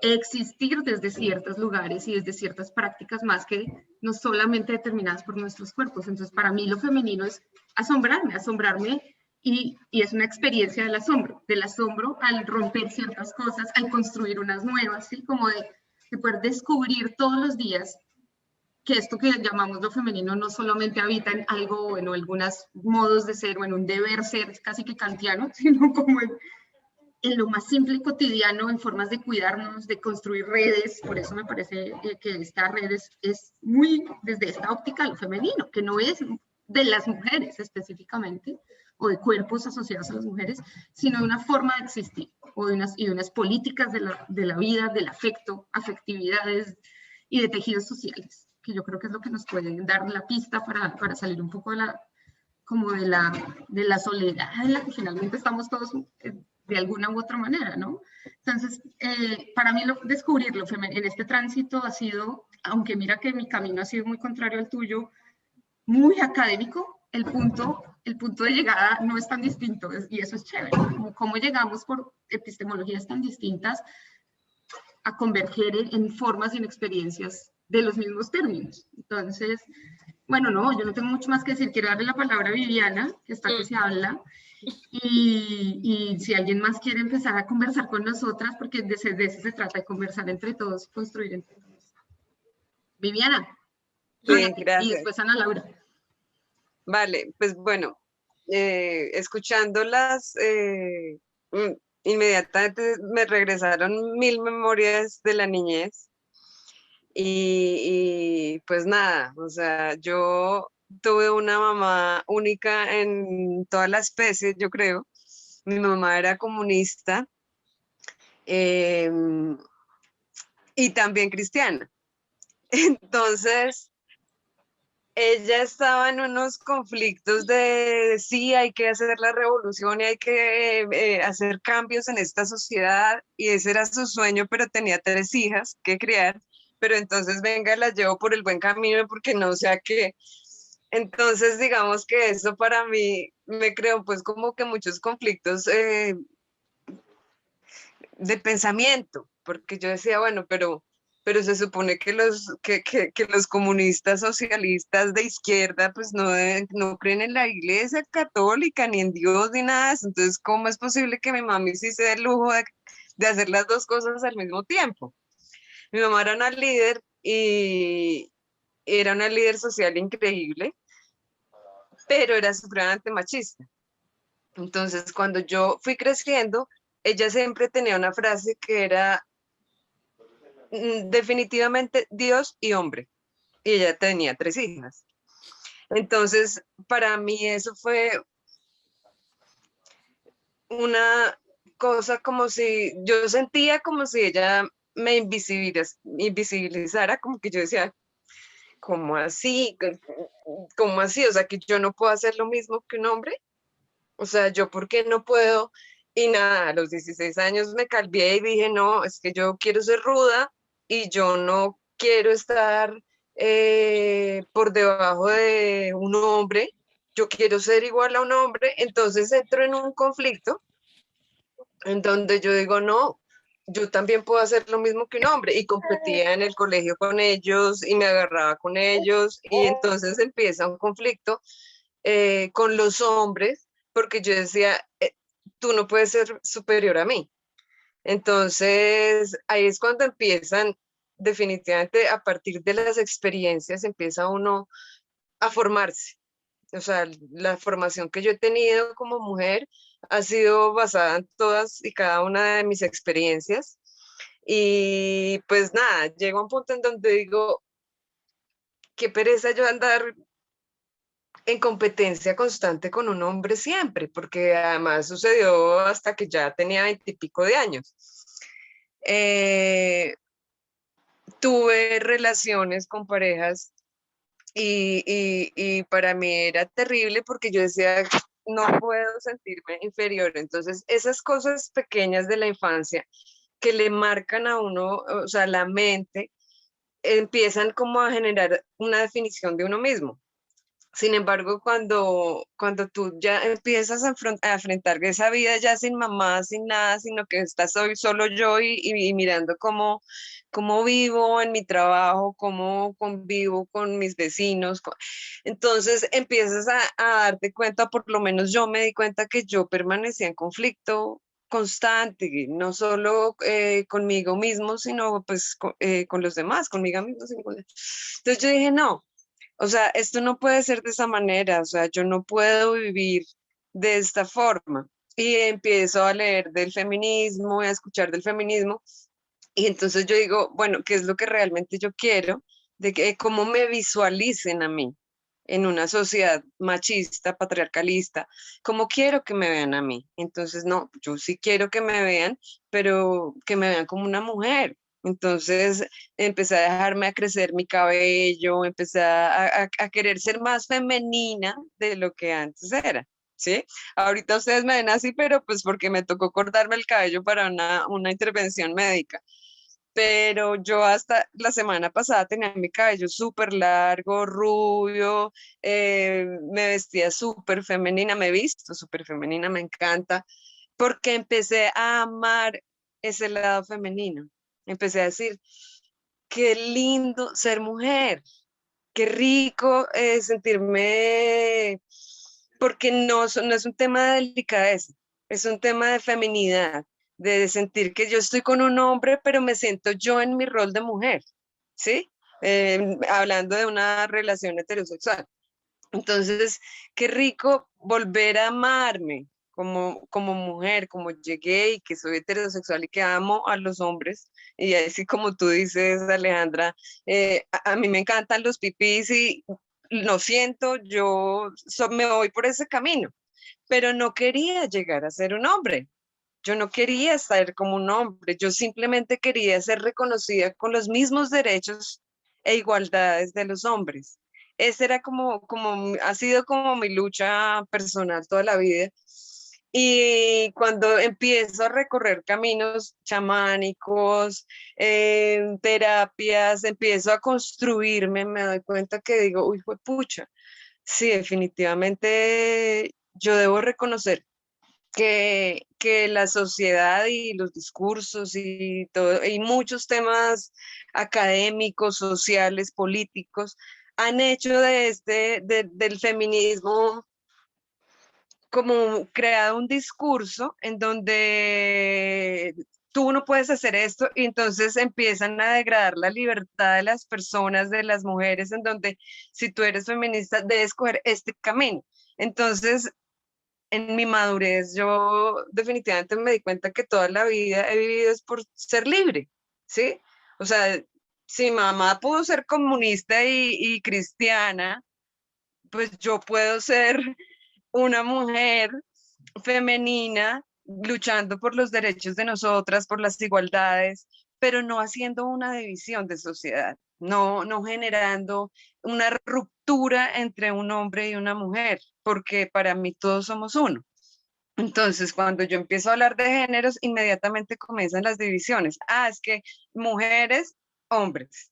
existir desde ciertos lugares y desde ciertas prácticas más que no solamente determinadas por nuestros cuerpos. Entonces, para mí lo femenino es asombrarme y es una experiencia del asombro al romper ciertas cosas, al construir unas nuevas, ¿sí? Como de poder descubrir todos los días que esto que llamamos lo femenino no solamente habita en algo, en algunos modos de ser o en un deber ser casi que kantiano, sino como en lo más simple y cotidiano, en formas de cuidarnos, de construir redes. Por eso me parece que esta red es muy desde esta óptica lo femenino, que no es de las mujeres específicamente, o de cuerpos asociados a las mujeres, sino de una forma de existir, o de unas políticas de la vida, del afecto, afectividades y de tejidos sociales, que yo creo que es lo que nos puede dar la pista para salir un poco de la soledad en la que finalmente estamos todos de alguna u otra manera, ¿no? Entonces, para mí descubrirlo en este tránsito ha sido, aunque mira que mi camino ha sido muy contrario al tuyo, muy académico, el punto de llegada no es tan distinto, y eso es chévere, como cómo llegamos por epistemologías tan distintas a converger en formas y en experiencias de los mismos términos. Entonces, bueno, no, yo no tengo mucho más que decir. Quiero darle la palabra a Viviana, que está que se habla, y si alguien más quiere empezar a conversar con nosotras, porque de eso se trata, de conversar entre todos, construir entre todos. Viviana. Sí, gracias. Y después Ana Laura. Vale, pues bueno, escuchándolas, inmediatamente me regresaron mil memorias de la niñez. Y pues nada, o sea, yo tuve una mamá única en toda la especie, yo creo. Mi mamá era comunista y también cristiana. Entonces, ella estaba en unos conflictos de sí, hay que hacer la revolución y hay que hacer cambios en esta sociedad, y ese era su sueño, pero tenía 3 hijas que criar, pero entonces venga, las llevo por el buen camino porque no sé a qué. Entonces, digamos que eso para mí me creó pues como que muchos conflictos de pensamiento, porque yo decía, bueno, pero se supone que los comunistas socialistas de izquierda pues no creen en la iglesia católica, ni en Dios, ni nada de eso. Entonces, ¿cómo es posible que mi mami sí se dé el lujo de hacer las 2 cosas al mismo tiempo? Mi mamá era una líder y era una líder social increíble, pero era supremamente machista. Entonces, cuando yo fui creciendo, ella siempre tenía una frase que era definitivamente Dios y hombre, y ella tenía 3 hijas. Entonces, para mí eso fue una cosa como si, yo sentía como si ella me invisibilizara, como que yo decía, ¿cómo así? ¿Cómo así? O sea, que yo no puedo hacer lo mismo que un hombre. O sea, ¿yo por qué no puedo? Y nada, a los 16 años me calvié y dije, no, es que yo quiero ser ruda y yo no quiero estar por debajo de un hombre, yo quiero ser igual a un hombre. Entonces entro en un conflicto en donde yo digo, no, yo también puedo hacer lo mismo que un hombre, y competía en el colegio con ellos y me agarraba con ellos, y entonces empieza un conflicto con los hombres, porque yo decía, tú no puedes ser superior a mí. Entonces, ahí es cuando empiezan, definitivamente, a partir de las experiencias, empieza uno a formarse. O sea, la formación que yo he tenido como mujer ha sido basada en todas y cada una de mis experiencias. Y pues nada, llego a un punto en donde digo, qué pereza yo andar en competencia constante con un hombre siempre, porque además sucedió hasta que ya tenía 20 y pico de años. Tuve relaciones con parejas y para mí era terrible porque yo decía, no puedo sentirme inferior. Entonces, esas cosas pequeñas de la infancia que le marcan a uno, o sea, la mente, empiezan como a generar una definición de uno mismo. Sin embargo, cuando tú ya empiezas a enfrentar esa vida ya sin mamá, sin nada, sino que estás hoy solo yo y mirando cómo vivo en mi trabajo, cómo convivo con mis vecinos, entonces empiezas a darte cuenta, por lo menos yo me di cuenta que yo permanecía en conflicto constante, no solo conmigo mismo, sino pues con los demás, conmigo mismo. Entonces yo dije, no. O sea, esto no puede ser de esa manera, o sea, yo no puedo vivir de esta forma. Y empiezo a leer del feminismo, a escuchar del feminismo, y entonces yo digo, bueno, ¿qué es lo que realmente yo quiero? De que cómo me visualicen a mí en una sociedad machista, patriarcalista, cómo quiero que me vean a mí. Entonces, no, yo sí quiero que me vean, pero que me vean como una mujer. Entonces empecé a dejarme a crecer mi cabello, empecé a querer ser más femenina de lo que antes era, ¿sí? Ahorita ustedes me ven así, pero pues porque me tocó cortarme el cabello para una intervención médica, pero yo hasta la semana pasada tenía mi cabello súper largo, rubio, me vestía súper femenina, me he visto súper femenina, me encanta, porque empecé a amar ese lado femenino. Empecé a decir, qué lindo ser mujer, qué rico sentirme, porque no es un tema de delicadeza, es un tema de feminidad, de sentir que yo estoy con un hombre, pero me siento yo en mi rol de mujer, ¿sí? Hablando de una relación heterosexual. Entonces, qué rico volver a amarme como mujer, como llegué y que soy heterosexual y que amo a los hombres. Y así como tú dices, Alejandra, a mí me encantan los pipís y lo siento, me voy por ese camino, pero no quería llegar a ser un hombre. Yo no quería estar como un hombre, yo simplemente quería ser reconocida con los mismos derechos e igualdades de los hombres. Ese era ha sido como mi lucha personal toda la vida. Y cuando empiezo a recorrer caminos chamánicos, terapias, empiezo a construirme, me doy cuenta que digo, uy, pucha, sí, definitivamente yo debo reconocer que la sociedad y los discursos y todo, y muchos temas académicos, sociales, políticos, han hecho del feminismo como creado un discurso en donde tú no puedes hacer esto y entonces empiezan a degradar la libertad de las personas, de las mujeres, en donde si tú eres feminista debes coger este camino. Entonces, en mi madurez, yo definitivamente me di cuenta que toda la vida he vivido es por ser libre, ¿sí? O sea, si mi mamá pudo ser comunista y cristiana, pues yo puedo ser una mujer femenina luchando por los derechos de nosotras, por las igualdades, pero no haciendo una división de sociedad, no generando una ruptura entre un hombre y una mujer, porque para mí todos somos uno. Entonces, cuando yo empiezo a hablar de géneros, inmediatamente comienzan las divisiones. Ah, es que mujeres, hombres,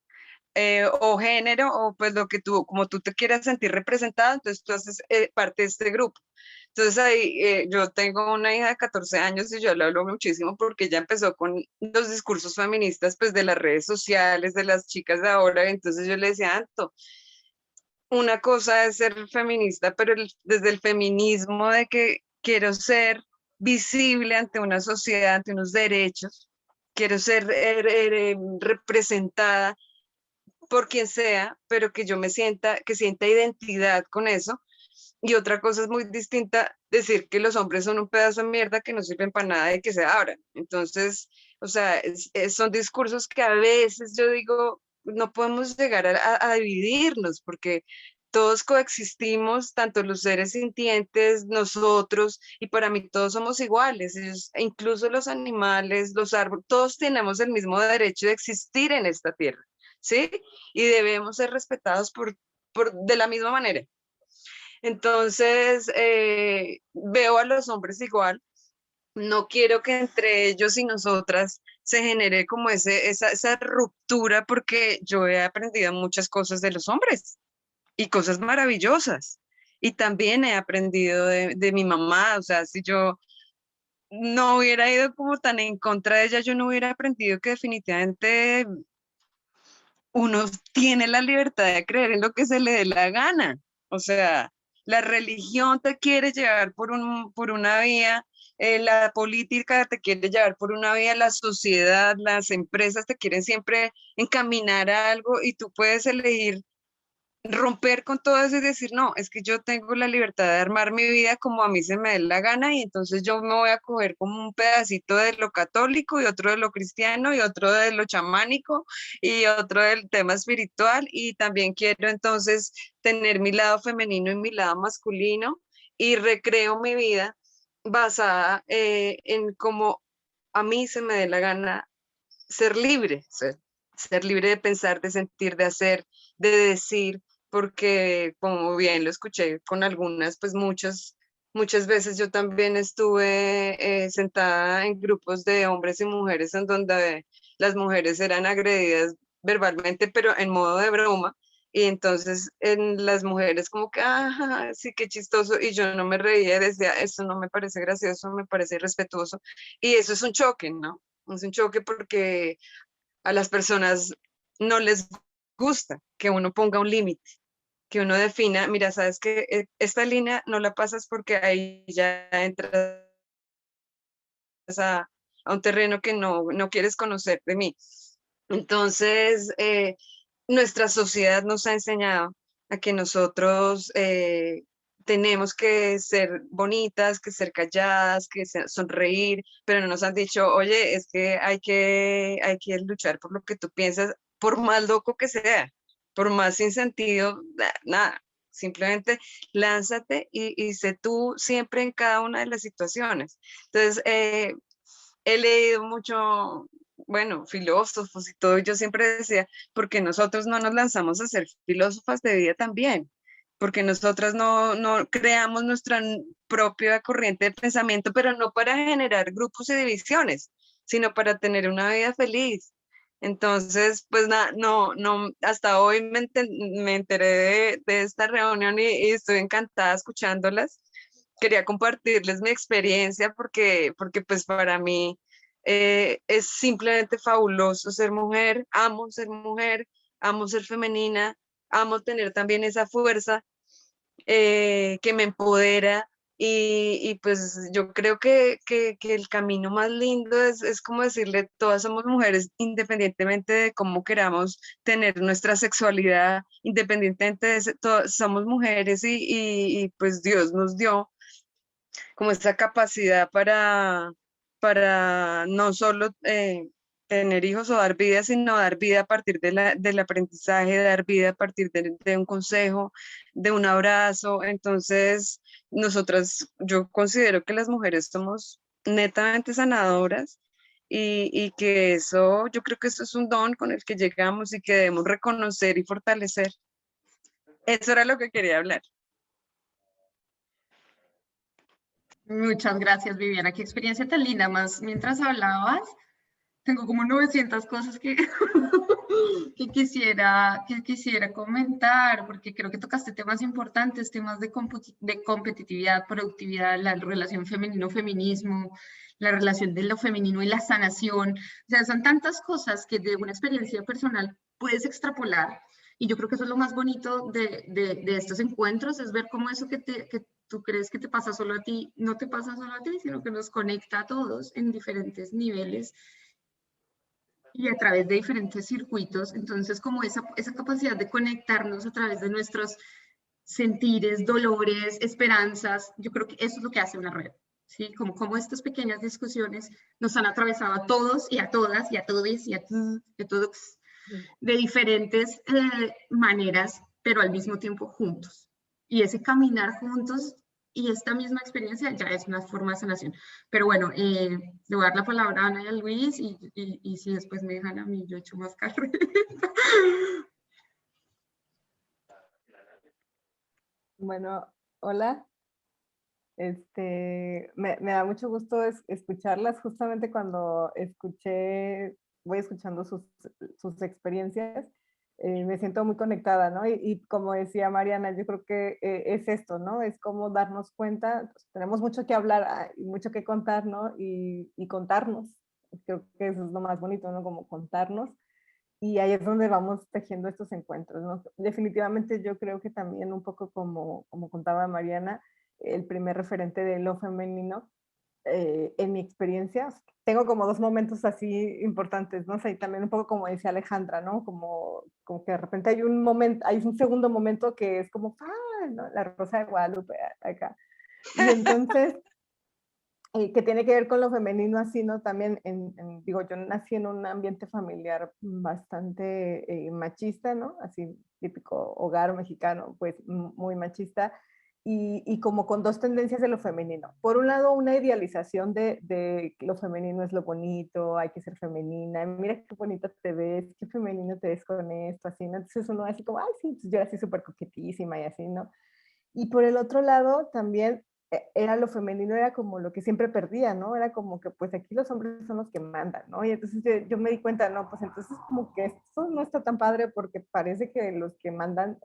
o género, o pues lo que como tú te quieras sentir representado, entonces tú haces parte de este grupo. Entonces ahí yo tengo una hija de 14 años y yo le hablo muchísimo porque ella empezó con los discursos feministas pues de las redes sociales, de las chicas de ahora, entonces yo le decía, Anto, una cosa es ser feminista, pero desde el feminismo de que quiero ser visible ante una sociedad, ante unos derechos, quiero ser representada por quien sea, pero que yo que sienta identidad con eso. Y otra cosa es muy distinta decir que los hombres son un pedazo de mierda que no sirven para nada y que se abran. Entonces, o sea, son discursos que a veces yo digo, no podemos llegar a dividirnos porque todos coexistimos, tanto los seres sintientes, nosotros, y para mí todos somos iguales, incluso los animales, los árboles, todos tenemos el mismo derecho de existir en esta tierra, ¿sí? Y debemos ser respetados de la misma manera. Entonces, veo a los hombres igual, no quiero que entre ellos y nosotras se genere como esa ruptura porque yo he aprendido muchas cosas de los hombres y cosas maravillosas. Y también he aprendido de mi mamá, o sea, si yo no hubiera ido como tan en contra de ella, yo no hubiera aprendido que definitivamente uno tiene la libertad de creer en lo que se le dé la gana. O sea, la religión te quiere llevar por una vía, la política te quiere llevar por una vía, la sociedad, las empresas te quieren siempre encaminar a algo y tú puedes elegir romper con todo eso y decir, no, es que yo tengo la libertad de armar mi vida como a mí se me dé la gana y entonces yo me voy a coger como un pedacito de lo católico y otro de lo cristiano y otro de lo chamánico y otro del tema espiritual y también quiero entonces tener mi lado femenino y mi lado masculino y recreo mi vida basada en cómo a mí se me dé la gana ser libre, ser libre de pensar, de sentir, de hacer, de decir, porque como bien lo escuché con algunas, pues muchas veces yo también estuve sentada en grupos de hombres y mujeres en donde las mujeres eran agredidas verbalmente, pero en modo de broma. Y entonces en las mujeres como que, ah, sí, qué chistoso, y yo no me reía, decía, eso no me parece gracioso, me parece irrespetuoso, y eso es un choque, ¿no? Es un choque porque a las personas no les gusta que uno ponga un límite, que uno defina, mira, sabes que esta línea no la pasas porque ahí ya entras a un terreno que no quieres conocer de mí. Entonces, nuestra sociedad nos ha enseñado a que nosotros tenemos que ser bonitas, que ser calladas, que sonreír, pero no nos han dicho, oye, es que hay que luchar por lo que tú piensas, por más loco que sea, por más sin sentido, nada. Simplemente lánzate y sé tú siempre en cada una de las situaciones. Entonces, he leído mucho, bueno, filósofos y todo, y yo siempre decía, porque nosotros no nos lanzamos a ser filósofas de vida también, porque nosotras no creamos nuestra propia corriente de pensamiento, pero no para generar grupos y divisiones, sino para tener una vida feliz. Entonces, pues nada, no, hasta hoy me enteré de esta reunión y estoy encantada escuchándolas. Quería compartirles mi experiencia porque pues para mí es simplemente fabuloso ser mujer, amo ser femenina, amo tener también esa fuerza que me empodera y pues yo creo que el camino más lindo es como decirle, todas somos mujeres independientemente de cómo queramos tener nuestra sexualidad, independientemente de eso, somos mujeres y pues Dios nos dio como esa capacidad para no solo tener hijos o dar vida, sino dar vida a partir del aprendizaje, dar vida a partir de un consejo, de un abrazo. Entonces, yo considero que las mujeres somos netamente sanadoras y que eso, yo creo que eso es un don con el que llegamos y que debemos reconocer y fortalecer. Eso era lo que quería hablar. Muchas gracias, Viviana. Qué experiencia tan linda. Más mientras hablabas, tengo como 900 cosas que quisiera comentar, porque creo que tocaste temas importantes, temas de competitividad, productividad, la relación femenino-feminismo, la relación de lo femenino y la sanación. O sea, son tantas cosas que de una experiencia personal puedes extrapolar. Y yo creo que eso es lo más bonito de estos encuentros, es ver cómo eso que tú crees que te pasa solo a ti, no te pasa solo a ti, sino que nos conecta a todos en diferentes niveles y a través de diferentes circuitos. Entonces, como esa capacidad de conectarnos a través de nuestros sentires, dolores, esperanzas, yo creo que eso es lo que hace una red. ¿Sí? Como estas pequeñas discusiones nos han atravesado a todos y a todas y a todos y a todos de diferentes maneras, pero al mismo tiempo juntos. Y ese caminar juntos y esta misma experiencia ya es una forma de sanación. Pero bueno, le voy a dar la palabra a Ana y a Luis y si después me dejan a mí, yo echo más carrera. Bueno, hola. Me da mucho gusto escucharlas. Justamente cuando voy escuchando sus experiencias, me siento muy conectada, ¿no? Y como decía Mariana, yo creo que es esto, ¿no? Es como darnos cuenta, pues, tenemos mucho que hablar y mucho que contar, ¿no? Y contarnos. Creo que eso es lo más bonito, ¿no? Como contarnos. Y ahí es donde vamos tejiendo estos encuentros, ¿no? Definitivamente yo creo que también un poco como contaba Mariana, el primer referente de lo femenino, en mi experiencia, tengo como dos momentos así importantes, ¿no? O sea, y también un poco como decía Alejandra, ¿no? Como que de repente hay un momento, hay un segundo momento que es como, ¡ah! ¿No? La Rosa de Guadalupe acá. Y entonces, que tiene que ver con lo femenino así, ¿no? También, digo, yo nací en un ambiente familiar bastante machista, ¿no? Así, típico hogar mexicano, pues muy machista, y como con dos tendencias de lo femenino. Por un lado, una idealización de lo femenino es lo bonito, hay que ser femenina, mira qué bonita te ves, qué femenino te ves con esto, así, ¿no? Entonces uno así como, ay, sí, pues yo así súper coquetísima y así, ¿no? Y por el otro lado, también era lo femenino, era como lo que siempre perdía, ¿no? Era como que pues aquí los hombres son los que mandan, ¿no? Y entonces yo me di cuenta, no, pues entonces como que esto no está tan padre porque parece que los que mandan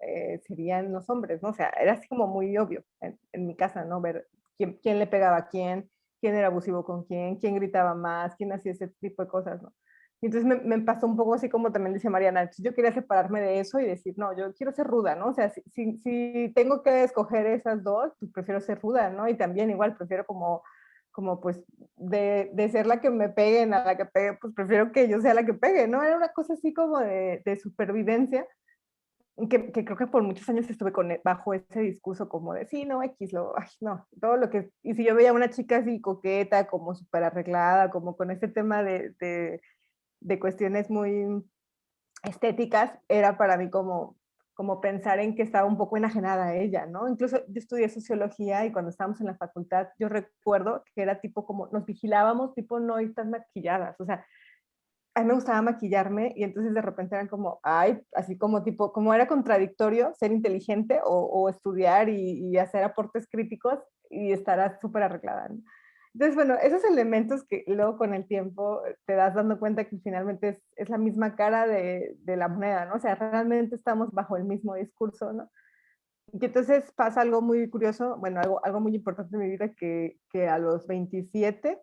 serían los hombres, ¿no? O sea, era así como muy obvio en mi casa, ¿no? Ver quién le pegaba a quién era abusivo con quién gritaba más, quién hacía ese tipo de cosas, ¿no? Y entonces me pasó un poco así como también dice Mariana, entonces yo quería separarme de eso y decir, no, yo quiero ser ruda, ¿no? O sea, si tengo que escoger esas dos, pues prefiero ser ruda, ¿no? Y también igual prefiero como pues de ser la que me peguen a la que pegue, pues prefiero que yo sea la que pegue, ¿no? Era una cosa así como de supervivencia, que creo que por muchos años estuve bajo ese discurso como de, sí, no, X, ay, no, todo lo que, y si yo veía a una chica así coqueta, como súper arreglada, como con este tema de cuestiones muy estéticas, era para mí como pensar en que estaba un poco enajenada a ella, ¿no? Incluso yo estudié sociología y cuando estábamos en la facultad, yo recuerdo que era tipo como, nos vigilábamos, tipo no ir tan maquilladas, o sea, a mí me gustaba maquillarme y entonces de repente eran como, ay, así como tipo, como era contradictorio ser inteligente o estudiar y hacer aportes críticos y estar súper arreglada, ¿no? Entonces, bueno, esos elementos que luego con el tiempo te das dando cuenta que finalmente es la misma cara de la moneda, ¿no? O sea, realmente estamos bajo el mismo discurso, ¿no? Y entonces pasa algo muy curioso, bueno, algo muy importante en mi vida, que a los 27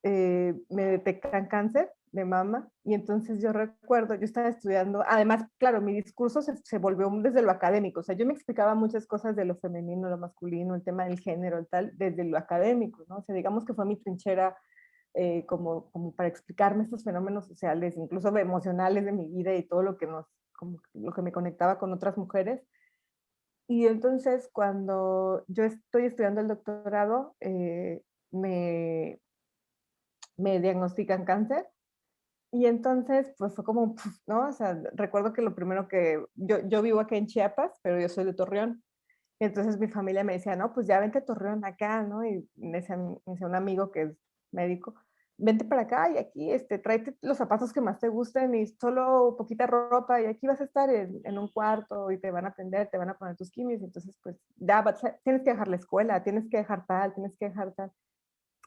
me detectan cáncer de mama y entonces yo recuerdo, yo estaba estudiando, además, claro, mi discurso se volvió desde lo académico, o sea, yo me explicaba muchas cosas de lo femenino, lo masculino, el tema del género, el tal, desde lo académico, ¿no? O sea, digamos que fue mi trinchera como para explicarme estos fenómenos sociales, incluso emocionales de mi vida y todo lo que como lo que me conectaba con otras mujeres. Y entonces cuando yo estoy estudiando el doctorado, me, me diagnostican cáncer y entonces pues fue como, ¿no? O sea, recuerdo que lo primero que, yo vivo aquí en Chiapas, pero yo soy de Torreón. Y entonces mi familia me decía, no, pues ya vente a Torreón acá, ¿no? Y me decía un amigo que es médico, vente para acá y aquí, tráete los zapatos que más te gusten y solo poquita ropa y aquí vas a estar en un cuarto y te van a atender, te van a poner tus quimios. Y entonces pues ya tienes que dejar la escuela, tienes que dejar tal, tienes que dejar tal.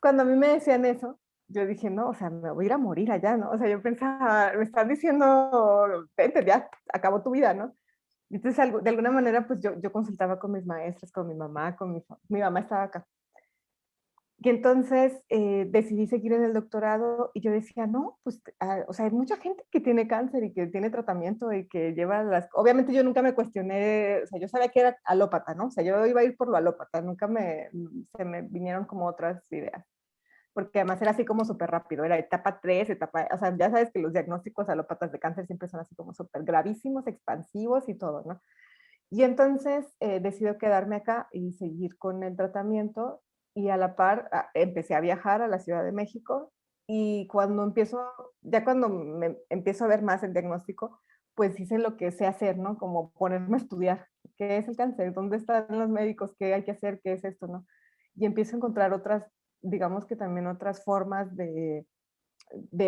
Cuando a mí me decían eso, yo dije, no, o sea, me voy a ir a morir allá, ¿no? O sea, yo pensaba, me están diciendo, vente, ya, acabó tu vida, ¿no? Entonces, de alguna manera, pues yo consultaba con mis maestras, con mi mamá, mi mamá estaba acá. Y entonces decidí seguir en el doctorado y yo decía, no, pues, o sea, hay mucha gente que tiene cáncer y que tiene tratamiento y que lleva las... Obviamente yo nunca me cuestioné, o sea, yo sabía que era alópata, ¿no? O sea, yo iba a ir por lo alópata, nunca se me vinieron como otras ideas. Porque además era así como súper rápido, era etapa 3 etapa, o sea, ya sabes que los diagnósticos alópatas de cáncer siempre son así como súper gravísimos, expansivos y todo, ¿no? Y entonces decido quedarme acá y seguir con el tratamiento y a la par empecé a viajar a la Ciudad de México y ya cuando me empiezo a ver más el diagnóstico, pues hice lo que sé hacer, ¿no? Como ponerme a estudiar qué es el cáncer, dónde están los médicos, qué hay que hacer, qué es esto, ¿no? Y empiezo a encontrar otras, digamos que también otras formas de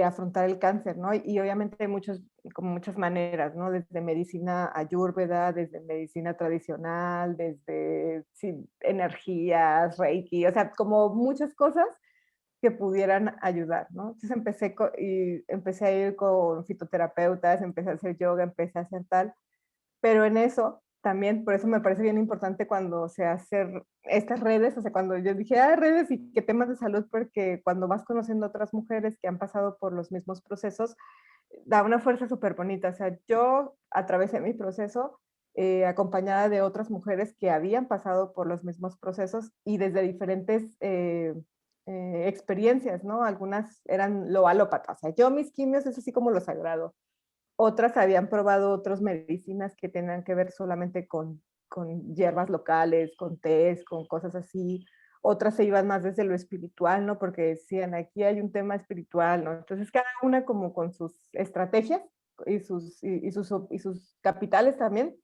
afrontar el cáncer, ¿no? Y obviamente hay como muchas maneras, ¿no? Desde medicina ayurveda, desde medicina tradicional, desde sí, energías, reiki, o sea, como muchas cosas que pudieran ayudar, ¿no? Entonces empecé a ir con fitoterapeutas, empecé a hacer yoga, empecé a hacer tal, pero en eso también, por eso me parece bien importante cuando se hacen estas redes, o sea, cuando yo dije, redes y qué temas de salud, porque cuando vas conociendo a otras mujeres que han pasado por los mismos procesos, da una fuerza súper bonita. O sea, yo atravesé mi proceso acompañada de otras mujeres que habían pasado por los mismos procesos y desde diferentes experiencias, ¿no? Algunas eran lo alópata, o sea, yo mis quimios es así como lo sagrado. Otras habían probado otras medicinas que tenían que ver solamente con hierbas locales, con tés, con cosas así. Otras se iban más desde lo espiritual, ¿no? Porque decían, aquí hay un tema espiritual, ¿no? Entonces cada una como con sus estrategias y sus capitales también,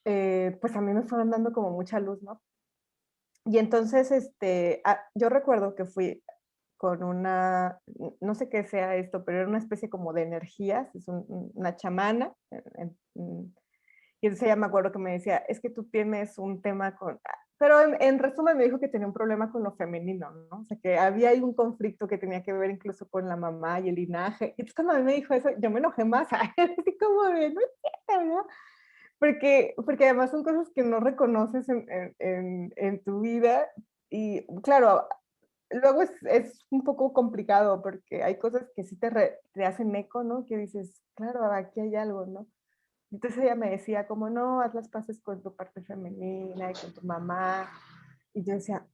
pues a mí me fueron dando como mucha luz, ¿no? Y entonces, yo recuerdo que fui con una, no sé qué sea esto, pero era una especie como de energías, es una chamana, y entonces ella me acuerdo que me decía, es que tú tienes un tema con, pero en resumen me dijo que tenía un problema con lo femenino, ¿no? O sea, que había ahí un conflicto que tenía que ver incluso con la mamá y el linaje. Y entonces cuando a mí me dijo eso, yo me enojé más, así como de, no es cierto, ¿no? Porque además son cosas que no reconoces en tu vida y claro, luego es un poco complicado porque hay cosas que sí te hacen eco, ¿no? Que dices, claro, aquí hay algo, ¿no? Entonces ella me decía como, no, haz las paces con tu parte femenina y con tu mamá. Y yo decía,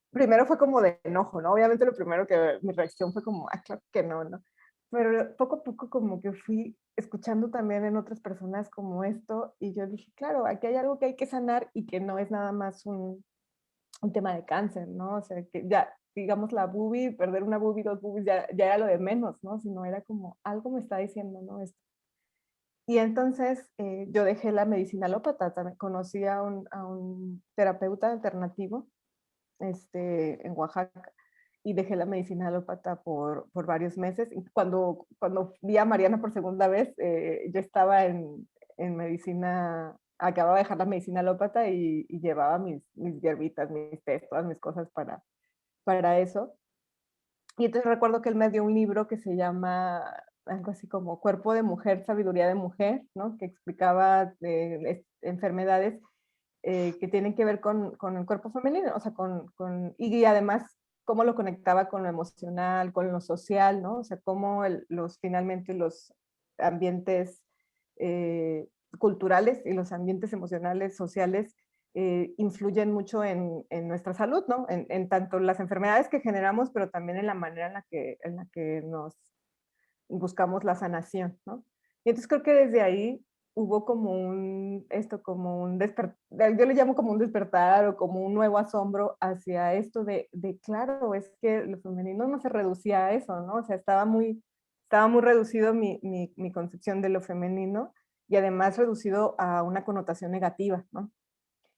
primero fue como de enojo, ¿no? Obviamente lo primero que mi reacción fue como, claro que no, ¿no? Pero poco a poco como que fui escuchando también en otras personas como esto y yo dije, claro, aquí hay algo que hay que sanar y que no es nada más un tema de cáncer, ¿no? O sea, que ya, digamos, la boobie, perder una boobie, dos boobies, ya era lo de menos, ¿no? Sino era como, algo me está diciendo, ¿no? Esto. Y entonces yo dejé la medicina alópata, también conocí a un terapeuta alternativo en Oaxaca y dejé la medicina alópata por varios meses. Y cuando vi a Mariana por segunda vez, yo estaba en medicina, acababa de dejar la medicina alópata y llevaba mis hierbitas, mis tés, todas mis cosas para eso. Y entonces recuerdo que él me dio un libro que se llama algo así como Cuerpo de Mujer, Sabiduría de Mujer, ¿no? Que explicaba enfermedades que tienen que ver con el cuerpo femenino, o sea, y además cómo lo conectaba con lo emocional, con lo social, ¿no? O sea, cómo finalmente los ambientes culturales y los ambientes emocionales, sociales, influyen mucho en nuestra salud, ¿no? En tanto las enfermedades que generamos, pero también en la manera en la que nos buscamos la sanación, ¿no? Y entonces creo que desde ahí hubo como un despertar, yo le llamo como un despertar o como un nuevo asombro hacia esto claro, es que lo femenino no se reducía a eso, ¿no? O sea, estaba muy reducido mi concepción de lo femenino y además reducido a una connotación negativa, ¿no?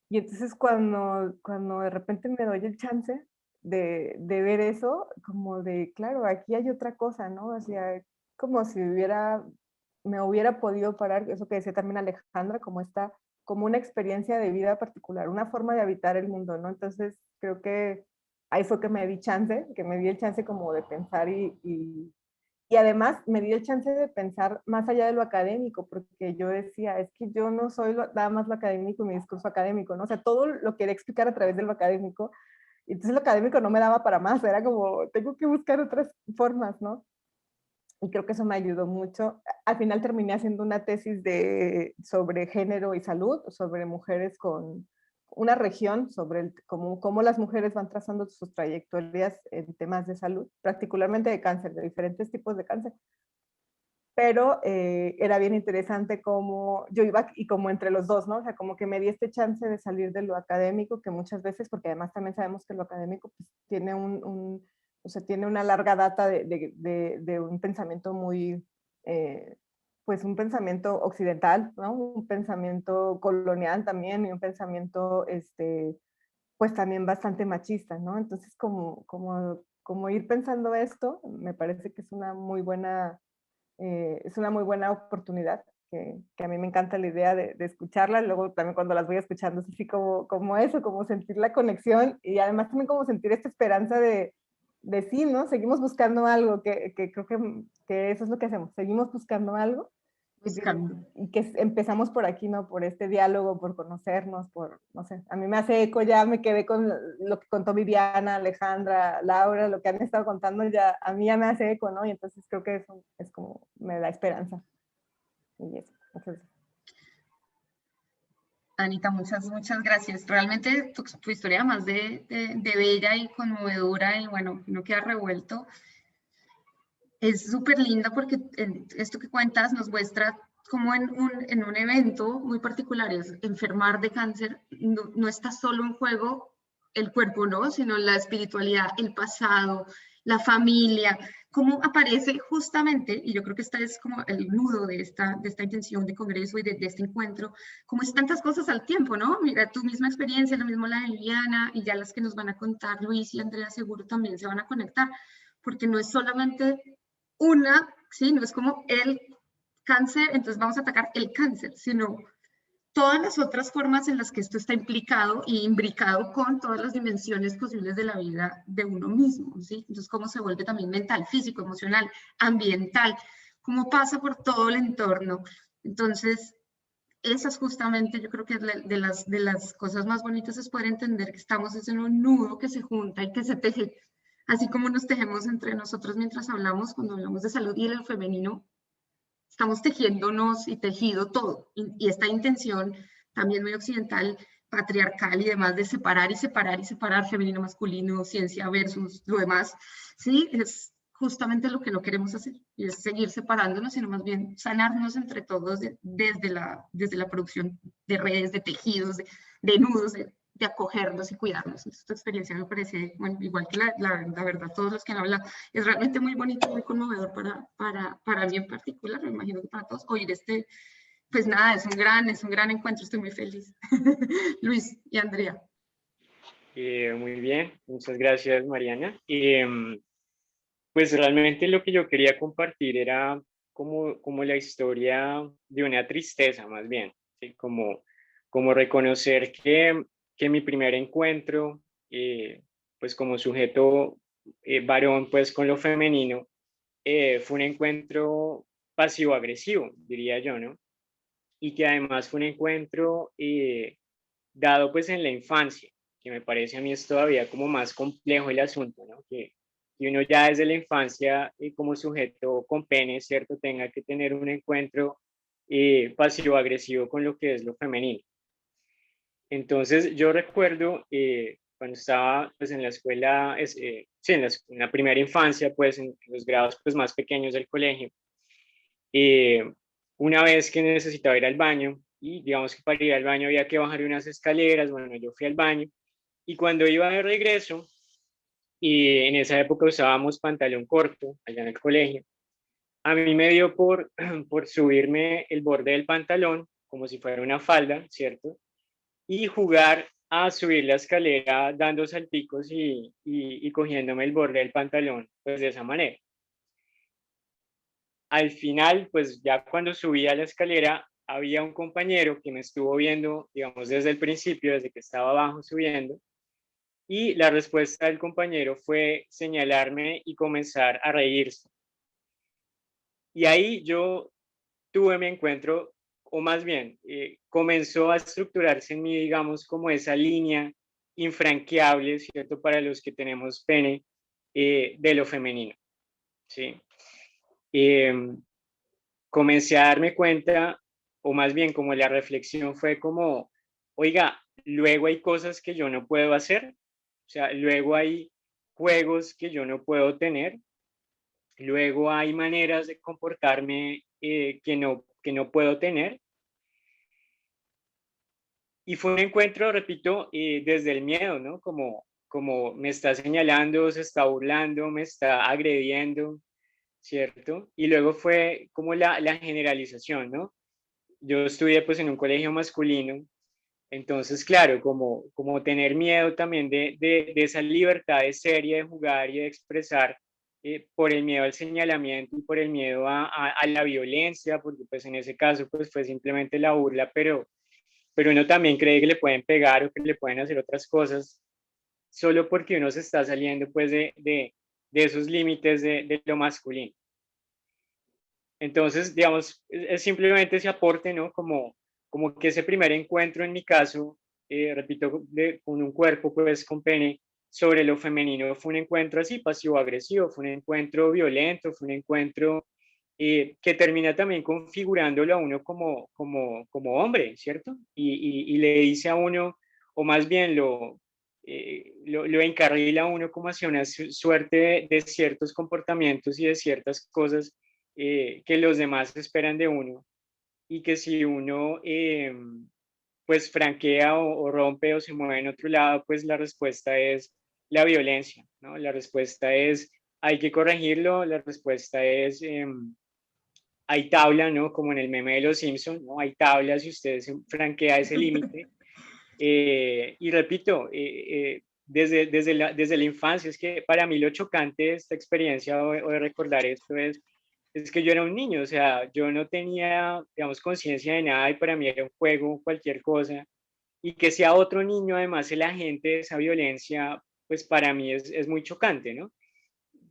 Y entonces cuando de repente me doy el chance de ver eso, como de, claro, aquí hay otra cosa, ¿no? O sea, como si me hubiera podido parar, eso que decía también Alejandra, como una experiencia de vida particular, una forma de habitar el mundo, ¿no? Entonces creo que ahí fue que me di el chance como de pensar y además me di el chance de pensar más allá de lo académico, porque yo decía, es que yo no soy nada más lo académico y mi discurso académico, ¿no? O sea, todo lo quería explicar a través de lo académico, y entonces lo académico no me daba para más, era como, tengo que buscar otras formas, ¿no? Y creo que eso me ayudó mucho. Al final terminé haciendo una tesis sobre género y salud, sobre mujeres con una región, sobre cómo las mujeres van trazando sus trayectorias en temas de salud, particularmente de cáncer, de diferentes tipos de cáncer. Pero era bien interesante cómo yo iba y como entre los dos, ¿no? O sea, como que me di este chance de salir de lo académico, que muchas veces, porque además también sabemos que lo académico pues, tiene o sea, tiene una larga data de un pensamiento muy, pues un pensamiento occidental, ¿no? Un pensamiento colonial también y un pensamiento, pues también bastante machista, ¿no? Entonces, como ir pensando esto, me parece que es una muy buena oportunidad, que a mí me encanta la idea de escucharla, luego también cuando las voy escuchando es así como eso, como sentir la conexión y además también como sentir esta esperanza sí, ¿no? Seguimos buscando algo, que creo que eso es lo que hacemos, seguimos buscando algo. Buscando. Y que empezamos por aquí, ¿no? Por este diálogo, por conocernos, no sé, a mí me hace eco, ya me quedé con lo que contó Viviana, Alejandra, Laura, lo que han estado contando, ya, a mí ya me hace eco, ¿no? Y entonces creo que eso es como, me da esperanza. Y eso, entonces. Anita, muchas gracias. Realmente tu historia, más de bella y conmovedora, y bueno, no queda revuelto, es súper linda porque esto que cuentas nos muestra como en un evento muy particular, es enfermar de cáncer, no está solo en juego el cuerpo, ¿no? Sino la espiritualidad, el pasado, la familia, cómo aparece justamente, y yo creo que esta es como el nudo de esta intención de congreso y de este encuentro, como es tantas cosas al tiempo, ¿no? Mira, tu misma experiencia, lo mismo la de Liliana, y ya las que nos van a contar Luis y Andrea seguro también se van a conectar, porque no es solamente una, ¿sí? No es como el cáncer, entonces vamos a atacar el cáncer, sino todas las otras formas en las que esto está implicado y imbricado con todas las dimensiones posibles de la vida de uno mismo, ¿sí? Entonces, cómo se vuelve también mental, físico, emocional, ambiental, cómo pasa por todo el entorno. Entonces, esas justamente yo creo que es de las cosas más bonitas es poder entender que estamos en un nudo que se junta y que se teje, así como nos tejemos entre nosotros mientras hablamos, cuando hablamos de salud y el femenino, estamos tejiéndonos y tejido todo. Y esta intención también muy occidental, patriarcal y demás, de separar y separar y separar femenino, masculino, ciencia versus lo demás, sí, es justamente lo que no queremos hacer, y es seguir separándonos, sino más bien sanarnos entre todos desde la producción de redes, de tejidos, de nudos, de acogernos y cuidarnos. Esta experiencia me parece, bueno, igual que la verdad, todos los que han hablado, es realmente muy bonito, muy conmovedor para mí en particular, me imagino que para todos, oír pues nada, es un gran encuentro, estoy muy feliz. Luis y Andrea. Muy bien, muchas gracias, Mariana. Pues realmente lo que yo quería compartir era como la historia de una tristeza, más bien, ¿sí? Como reconocer que mi primer encuentro, pues como sujeto varón, pues con lo femenino, fue un encuentro pasivo-agresivo, diría yo, ¿no? Y que además fue un encuentro dado pues en la infancia, que me parece a mí es todavía como más complejo el asunto, ¿no? Que uno ya desde la infancia como sujeto con pene, ¿cierto? Tenga que tener un encuentro pasivo-agresivo con lo que es lo femenino. Entonces yo recuerdo cuando estaba pues en la escuela, sí, en la primera infancia, pues en los grados pues más pequeños del colegio, una vez que necesitaba ir al baño, y digamos que para ir al baño había que bajar unas escaleras, bueno, yo fui al baño, y cuando iba de regreso, y en esa época usábamos pantalón corto allá en el colegio, a mí me dio por subirme el borde del pantalón, como si fuera una falda, ¿cierto? Y jugar a subir la escalera dando salticos y cogiéndome el borde del pantalón, pues de esa manera. Al final, pues ya cuando subí a la escalera, había un compañero que me estuvo viendo, digamos, desde el principio, desde que estaba abajo subiendo, y la respuesta del compañero fue señalarme y comenzar a reírse. Y ahí yo tuve mi encuentro, o más bien, comenzó a estructurarse en mí, digamos, como esa línea infranqueable, ¿cierto?, para los que tenemos pene, de lo femenino, ¿sí? Comencé a darme cuenta, o más bien como la reflexión fue como, oiga, luego hay cosas que yo no puedo hacer, o sea, luego hay juegos que yo no puedo tener, luego hay maneras de comportarme que no puedo tener. Y fue un encuentro, repito, desde el miedo, ¿no? Como me está señalando, se está burlando, me está agrediendo, ¿cierto? Y luego fue como la generalización, ¿no? Yo estudié pues en un colegio masculino, entonces claro, como tener miedo también de esa libertad de ser y de jugar y de expresar por el miedo al señalamiento y por el miedo a la violencia, porque pues en ese caso pues fue simplemente la burla, pero uno también cree que le pueden pegar o que le pueden hacer otras cosas solo porque uno se está saliendo pues de esos límites de lo masculino. Entonces, digamos, es simplemente ese aporte, ¿no? Como que ese primer encuentro en mi caso, repito, con un cuerpo, pues con pene, sobre lo femenino, fue un encuentro así, pasivo-agresivo, fue un encuentro violento, fue un encuentro que termina también configurándolo a uno como hombre, ¿cierto? Y le dice a uno, o más bien lo encarrila a uno como hacia una suerte de ciertos comportamientos y de ciertas cosas que los demás esperan de uno, y que si uno pues franquea o rompe o se mueve en otro lado, pues la respuesta es la violencia, ¿no? La respuesta es hay que corregirlo, la respuesta es hay tabla, ¿no? Como en el meme de los Simpsons, ¿no? Hay tabla si usted franquea ese límite. Y repito, desde la infancia, es que para mí lo chocante de esta experiencia o de recordar esto es que yo era un niño, o sea, yo no tenía, digamos, conciencia de nada y para mí era un juego, cualquier cosa, y que sea otro niño además el agente de esa violencia, pues para mí es muy chocante, ¿no?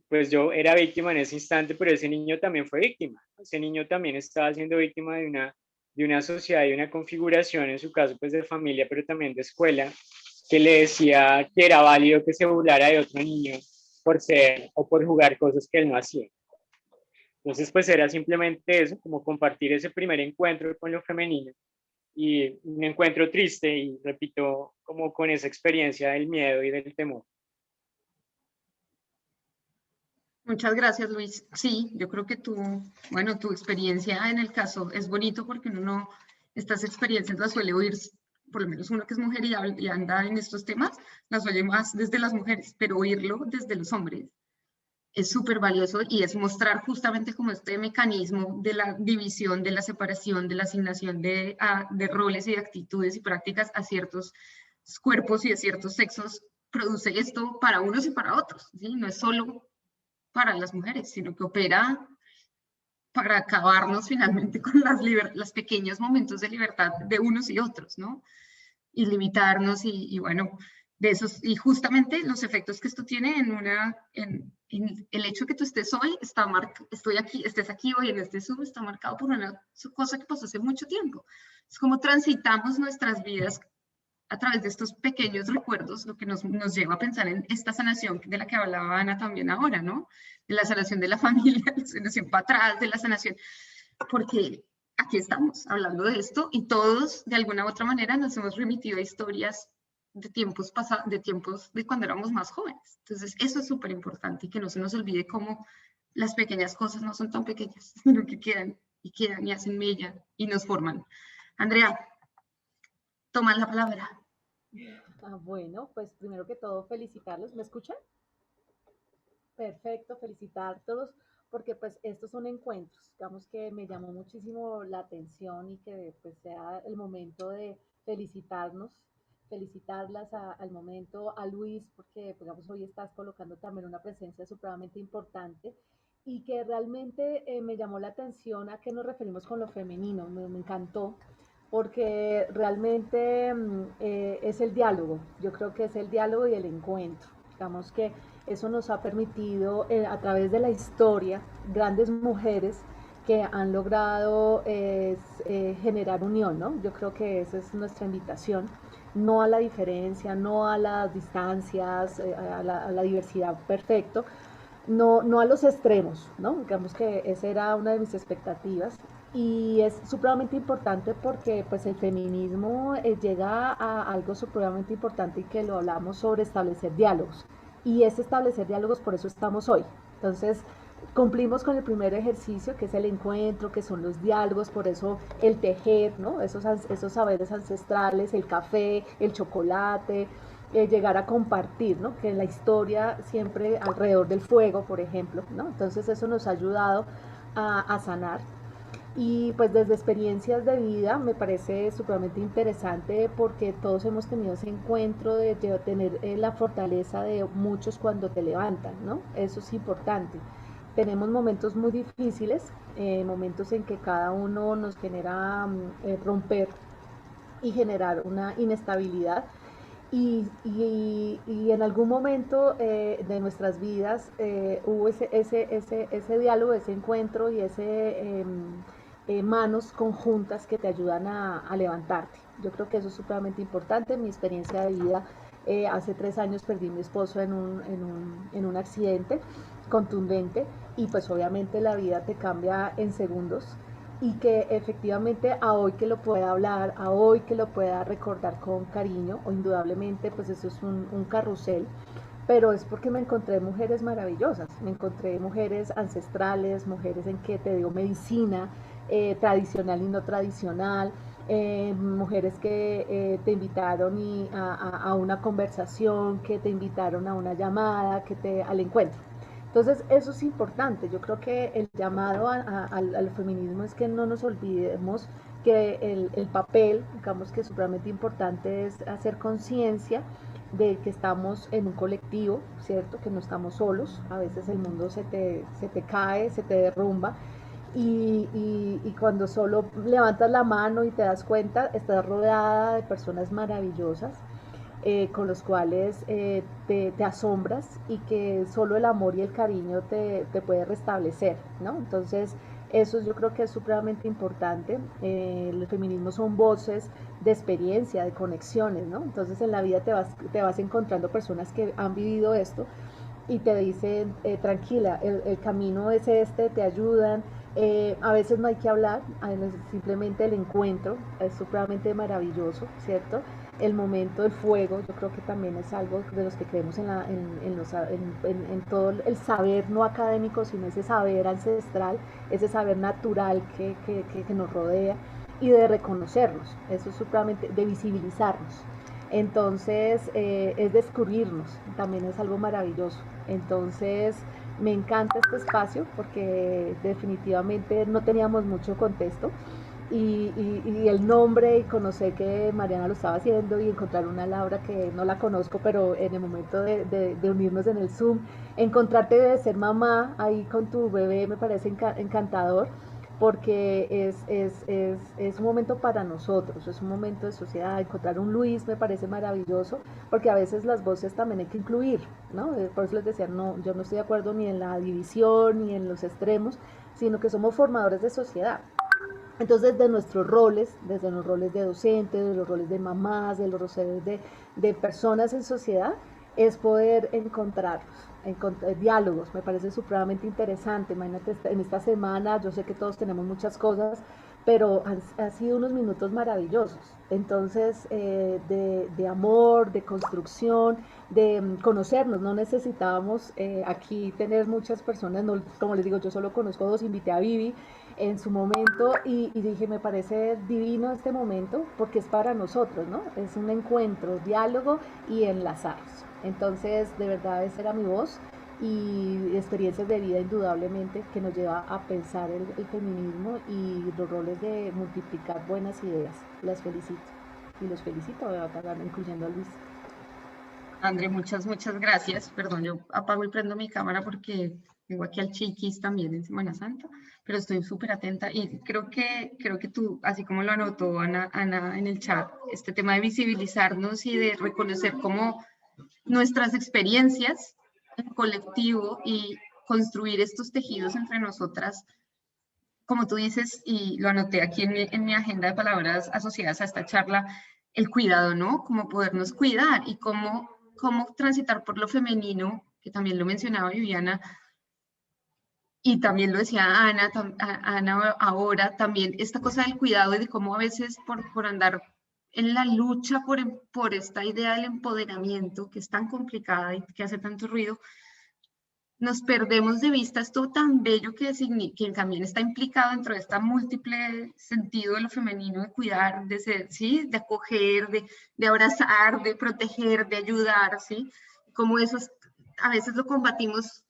Pues yo era víctima en ese instante, pero ese niño también fue víctima, ese niño también estaba siendo víctima de una sociedad y una configuración, en su caso pues de familia, pero también de escuela, que le decía que era válido que se burlara de otro niño por ser o por jugar cosas que él no hacía. Entonces, pues era simplemente eso, como compartir ese primer encuentro con lo femenino y un encuentro triste y, repito, como con esa experiencia del miedo y del temor. Muchas gracias, Luis. Sí, yo creo que bueno, tu experiencia en el caso es bonito porque uno estas experiencias las suele oír, por lo menos uno que es mujer y anda en estos temas, las oye más desde las mujeres, pero oírlo desde los hombres es súper valioso y es mostrar justamente como este mecanismo de la división, de la separación, de la asignación de roles y de actitudes y prácticas a ciertos cuerpos y de ciertos sexos produce esto para unos y para otros, ¿sí? No es solo para las mujeres, sino que opera para acabarnos finalmente con los pequeños momentos de libertad de unos y otros, ¿no? Y limitarnos y bueno, de esos, y justamente los efectos que esto tiene en el hecho que tú estés hoy, estés aquí hoy en este Zoom, está marcado por una cosa que pasó hace mucho tiempo. Es como transitamos nuestras vidas a través de estos pequeños recuerdos, lo que nos lleva a pensar en esta sanación de la que hablaba Ana también ahora, ¿no? De la sanación de la familia, la sanación para atrás, de la sanación, porque aquí estamos hablando de esto y todos, de alguna u otra manera, nos hemos remitido a historias de tiempos pasados, de tiempos de cuando éramos más jóvenes. Entonces, eso es súper importante y que no se nos olvide cómo las pequeñas cosas no son tan pequeñas, sino que quedan y hacen mella y nos forman. Andrea, toma la palabra. Bueno, pues primero que todo felicitarlos. ¿Me escuchan? Perfecto, felicitar a todos porque pues estos son encuentros. Digamos que me llamó muchísimo la atención y que pues sea el momento de felicitarlas al momento a Luis porque digamos hoy estás colocando también una presencia supremamente importante y que realmente me llamó la atención a qué nos referimos con lo femenino. Me encantó porque realmente es el diálogo. Yo creo que es el diálogo y el encuentro. Digamos que eso nos ha permitido a través de la historia grandes mujeres que han logrado generar unión, ¿no? Yo creo que esa es nuestra invitación, no a la diferencia, no a las distancias, a la diversidad, perfecto, no a los extremos, ¿no? Digamos que esa era una de mis expectativas y es supremamente importante porque pues el feminismo llega a algo supremamente importante y que lo hablamos sobre establecer diálogos y es establecer diálogos, por eso estamos hoy. Entonces cumplimos con el primer ejercicio que es el encuentro, que son los diálogos, por eso el tejer, ¿no? Esos saberes ancestrales, el café, el chocolate, llegar a compartir, ¿no? Que en la historia siempre alrededor del fuego, por ejemplo, ¿no? Entonces eso nos ha ayudado a sanar. Y pues desde experiencias de vida me parece supremamente interesante porque todos hemos tenido ese encuentro de tener la fortaleza de muchos cuando te levantan, ¿no? Eso es importante. Tenemos momentos muy difíciles, momentos en que cada uno nos genera romper y generar una inestabilidad y en algún momento de nuestras vidas hubo ese diálogo, ese encuentro y ese manos conjuntas que te ayudan a levantarte. Yo creo que eso es supremamente importante. Mi experiencia de vida, hace 3 años perdí a mi esposo en un accidente contundente y pues obviamente la vida te cambia en segundos y que efectivamente a hoy que lo pueda hablar, a hoy que lo pueda recordar con cariño, o indudablemente pues eso es un carrusel, pero es porque me encontré mujeres maravillosas, me encontré mujeres ancestrales, mujeres en que te digo medicina, tradicional y no tradicional, mujeres que te invitaron a una conversación, que te invitaron a una llamada, al encuentro. Entonces, eso es importante. Yo creo que el llamado al feminismo es que no nos olvidemos que el papel, digamos que es supremamente importante, es hacer conciencia de que estamos en un colectivo, ¿cierto? Que no estamos solos. A veces el mundo se te cae, se te derrumba. Y cuando solo levantas la mano y te das cuenta, estás rodeada de personas maravillosas con los cuales te asombras y que solo el amor y el cariño te puede restablecer, ¿no? Entonces, eso yo creo que es supremamente importante. El feminismo son voces de experiencia, de conexiones, ¿no? Entonces, en la vida te vas encontrando personas que han vivido esto y te dicen, tranquila, el camino es este, te ayudan. A veces no hay que hablar, simplemente el encuentro es supremamente maravilloso, ¿cierto? El momento del fuego, yo creo que también es algo de los que creemos en todo el saber no académico, sino ese saber ancestral, ese saber natural que nos rodea y de reconocernos, eso es supremamente, de visibilizarnos. Entonces, es descubrirnos, también es algo maravilloso. Entonces, me encanta este espacio porque definitivamente no teníamos mucho contexto y el nombre y conocer que Mariana lo estaba haciendo y encontrar una Laura que no la conozco, pero en el momento de unirnos en el Zoom, encontrarte de ser mamá ahí con tu bebé me parece encantador porque es un momento para nosotros, es un momento de sociedad. Encontrar un Luis me parece maravilloso, porque a veces las voces también hay que incluir, ¿no? Por eso les decía, no, yo no estoy de acuerdo ni en la división ni en los extremos, sino que somos formadores de sociedad. Entonces, de nuestros roles, desde los roles de docentes, de los roles de mamás, de los roles de personas en sociedad, es poder encontrar diálogos. Me parece supremamente interesante. Imagínate, en esta semana, yo sé que todos tenemos muchas cosas, pero han sido unos minutos maravillosos. Entonces, de amor, de construcción, de conocernos. No necesitábamos aquí tener muchas personas, no, como les digo, yo solo conozco 2, invité a Vivi en su momento y dije, me parece divino este momento porque es para nosotros, ¿no? Es un encuentro, diálogo y enlazarnos. Entonces, de verdad, esa era mi voz y experiencias de vida indudablemente que nos lleva a pensar el feminismo y los roles de multiplicar buenas ideas. Las felicito y los felicito, incluyendo a Luis. André, muchas gracias. Perdón, yo apago y prendo mi cámara porque tengo aquí al Chiquis también en Semana Santa, pero estoy súper atenta y creo que tú, así como lo anotó Ana en el chat, este tema de visibilizarnos y de reconocer cómo nuestras experiencias en colectivo y construir estos tejidos entre nosotras, como tú dices, y lo anoté aquí en mi agenda de palabras asociadas a esta charla, el cuidado, ¿no? Cómo podernos cuidar y cómo transitar por lo femenino, que también lo mencionaba Viviana, y también lo decía Ana ahora, también esta cosa del cuidado y de cómo a veces por andar en la lucha por esta idea del empoderamiento, que es tan complicada y que hace tanto ruido, nos perdemos de vista esto tan bello que también está implicado dentro de este múltiple sentido de lo femenino, de cuidar, de ser, ¿sí? De acoger, de abrazar, de proteger, de ayudar, ¿sí? Como eso a veces lo combatimos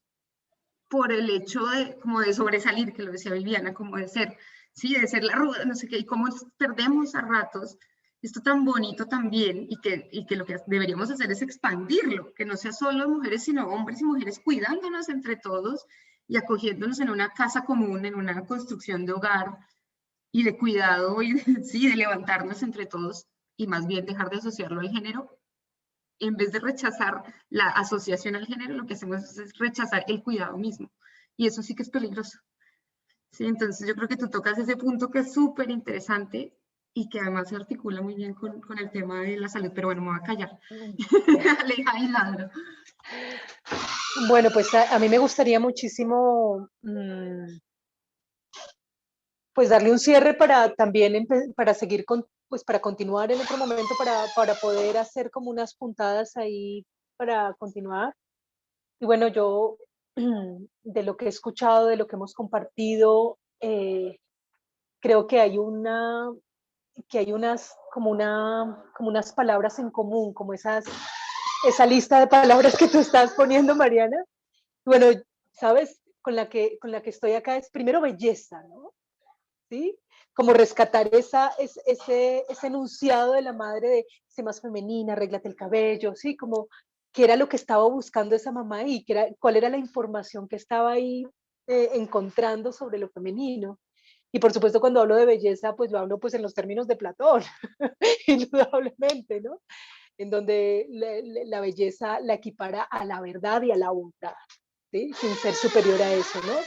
por el hecho como de sobresalir, que lo decía Viviana, como de ser, ¿sí? De ser la ruda, no sé qué, y cómo perdemos a ratos esto tan bonito también, y que lo que deberíamos hacer es expandirlo, que no sea solo mujeres, sino hombres y mujeres cuidándonos entre todos y acogiéndonos en una casa común, en una construcción de hogar y de cuidado y sí, de levantarnos entre todos y más bien dejar de asociarlo al género en vez de rechazar la asociación al género, lo que hacemos es rechazar el cuidado mismo. Y eso sí que es peligroso. Sí, entonces yo creo que tú tocas ese punto que es súper interesante y que además se articula muy bien con el tema de la salud, pero bueno, me voy a callar. Aleja y ladra. Bueno, pues a mí me gustaría muchísimo pues darle un cierre para también para seguir con, pues para continuar en otro momento, para poder hacer como unas puntadas ahí para continuar. Y bueno, yo de lo que he escuchado, de lo que hemos compartido, creo que hay unas como unas palabras en común, como esa lista de palabras que tú estás poniendo, Mariana. Bueno, sabes, con la que estoy acá es primero belleza, ¿no? ¿Sí? Como rescatar ese enunciado de la madre de sé más femenina, arréglate el cabello, ¿sí? Como qué era lo que estaba buscando esa mamá ahí, cuál era la información que estaba ahí encontrando sobre lo femenino. Y por supuesto, cuando hablo de belleza, pues lo hablo pues en los términos de Platón, indudablemente, ¿no? En donde la belleza la equipara a la verdad y a la bondad, ¿sí? Sin ser superior a eso, ¿no?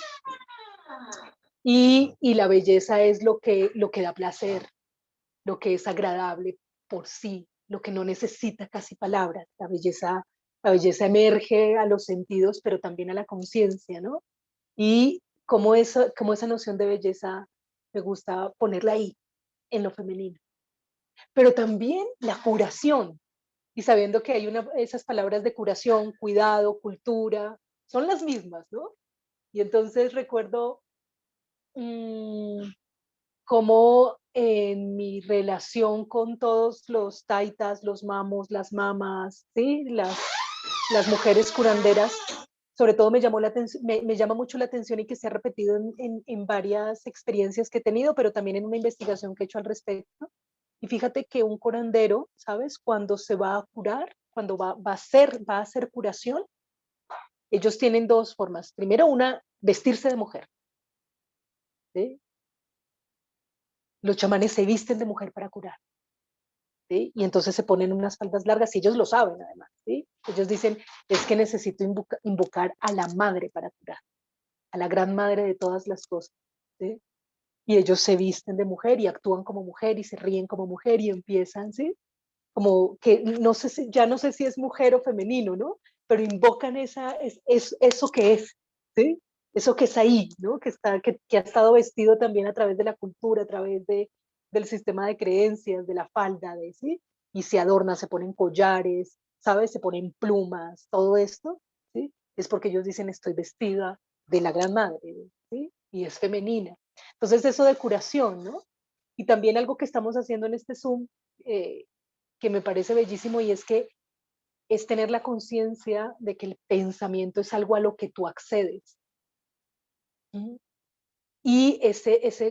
Y la belleza es lo que da placer, lo que es agradable por sí, lo que no necesita casi palabras. La belleza emerge a los sentidos, pero también a la conciencia, ¿no? Y como esa noción de belleza me gusta ponerla ahí, en lo femenino. Pero también la curación, y sabiendo que hay esas palabras de curación, cuidado, cultura, son las mismas, ¿no? Y entonces recuerdo cómo en mi relación con todos los taitas, los mamos, las mamas, ¿sí? Las mujeres curanderas, sobre todo me llama mucho la atención y que se ha repetido en varias experiencias que he tenido, pero también en una investigación que he hecho al respecto. Y fíjate que un curandero, ¿sabes? Cuando se va a curar, cuando va a hacer curación, ellos tienen dos formas. Primero, una, vestirse de mujer, ¿sí? Los chamanes se visten de mujer para curar, ¿sí? Y entonces se ponen unas faldas largas y ellos lo saben además, ¿sí? Ellos dicen, es que necesito invocar a la madre para curar, a la gran madre de todas las cosas, ¿sí? Y ellos se visten de mujer y actúan como mujer y se ríen como mujer y empiezan, ¿sí? Como que ya no sé si es mujer o femenino, ¿no? Pero invocan eso que es, ¿sí? Eso que es ahí, ¿no? Que ha estado vestido también a través de la cultura, a través del sistema de creencias, de la falda, ¿sí? Y se adorna, se ponen collares, ¿sabes? Se ponen plumas, todo esto, ¿sí? Es porque ellos dicen, estoy vestida de la gran madre, ¿sí? Y es femenina. Entonces, eso de curación, ¿no? Y también algo que estamos haciendo en este Zoom, que me parece bellísimo, y es que es tener la conciencia de que el pensamiento es algo a lo que tú accedes. ¿Mm? Y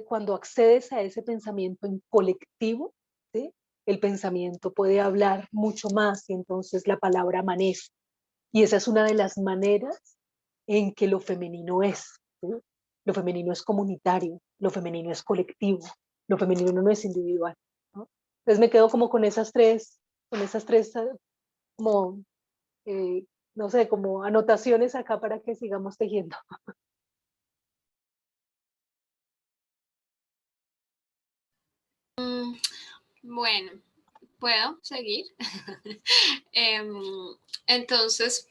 cuando accedes a ese pensamiento en colectivo, ¿sí? El pensamiento puede hablar mucho más y entonces la palabra amanece. Y esa es una de las maneras en que lo femenino es, ¿sí? Lo femenino es comunitario, lo femenino es colectivo, lo femenino no es individual, ¿no? Entonces me quedo como con esas tres como, no sé, como anotaciones acá para que sigamos tejiendo. Bueno, ¿puedo seguir? Entonces,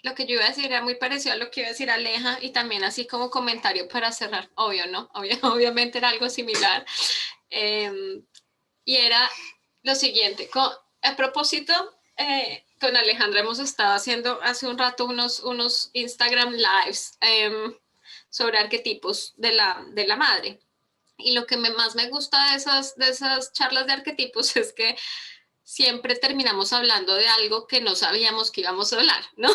lo que yo iba a decir era muy parecido a lo que iba a decir Aleja y también así como comentario para cerrar, obvio, ¿no? Obviamente era algo similar. Y era lo siguiente, a propósito, con Alejandra hemos estado haciendo hace un rato unos Instagram lives sobre arquetipos de la madre. Y lo que más me gusta de esas charlas de arquetipos es que siempre terminamos hablando de algo que no sabíamos que íbamos a hablar, ¿no?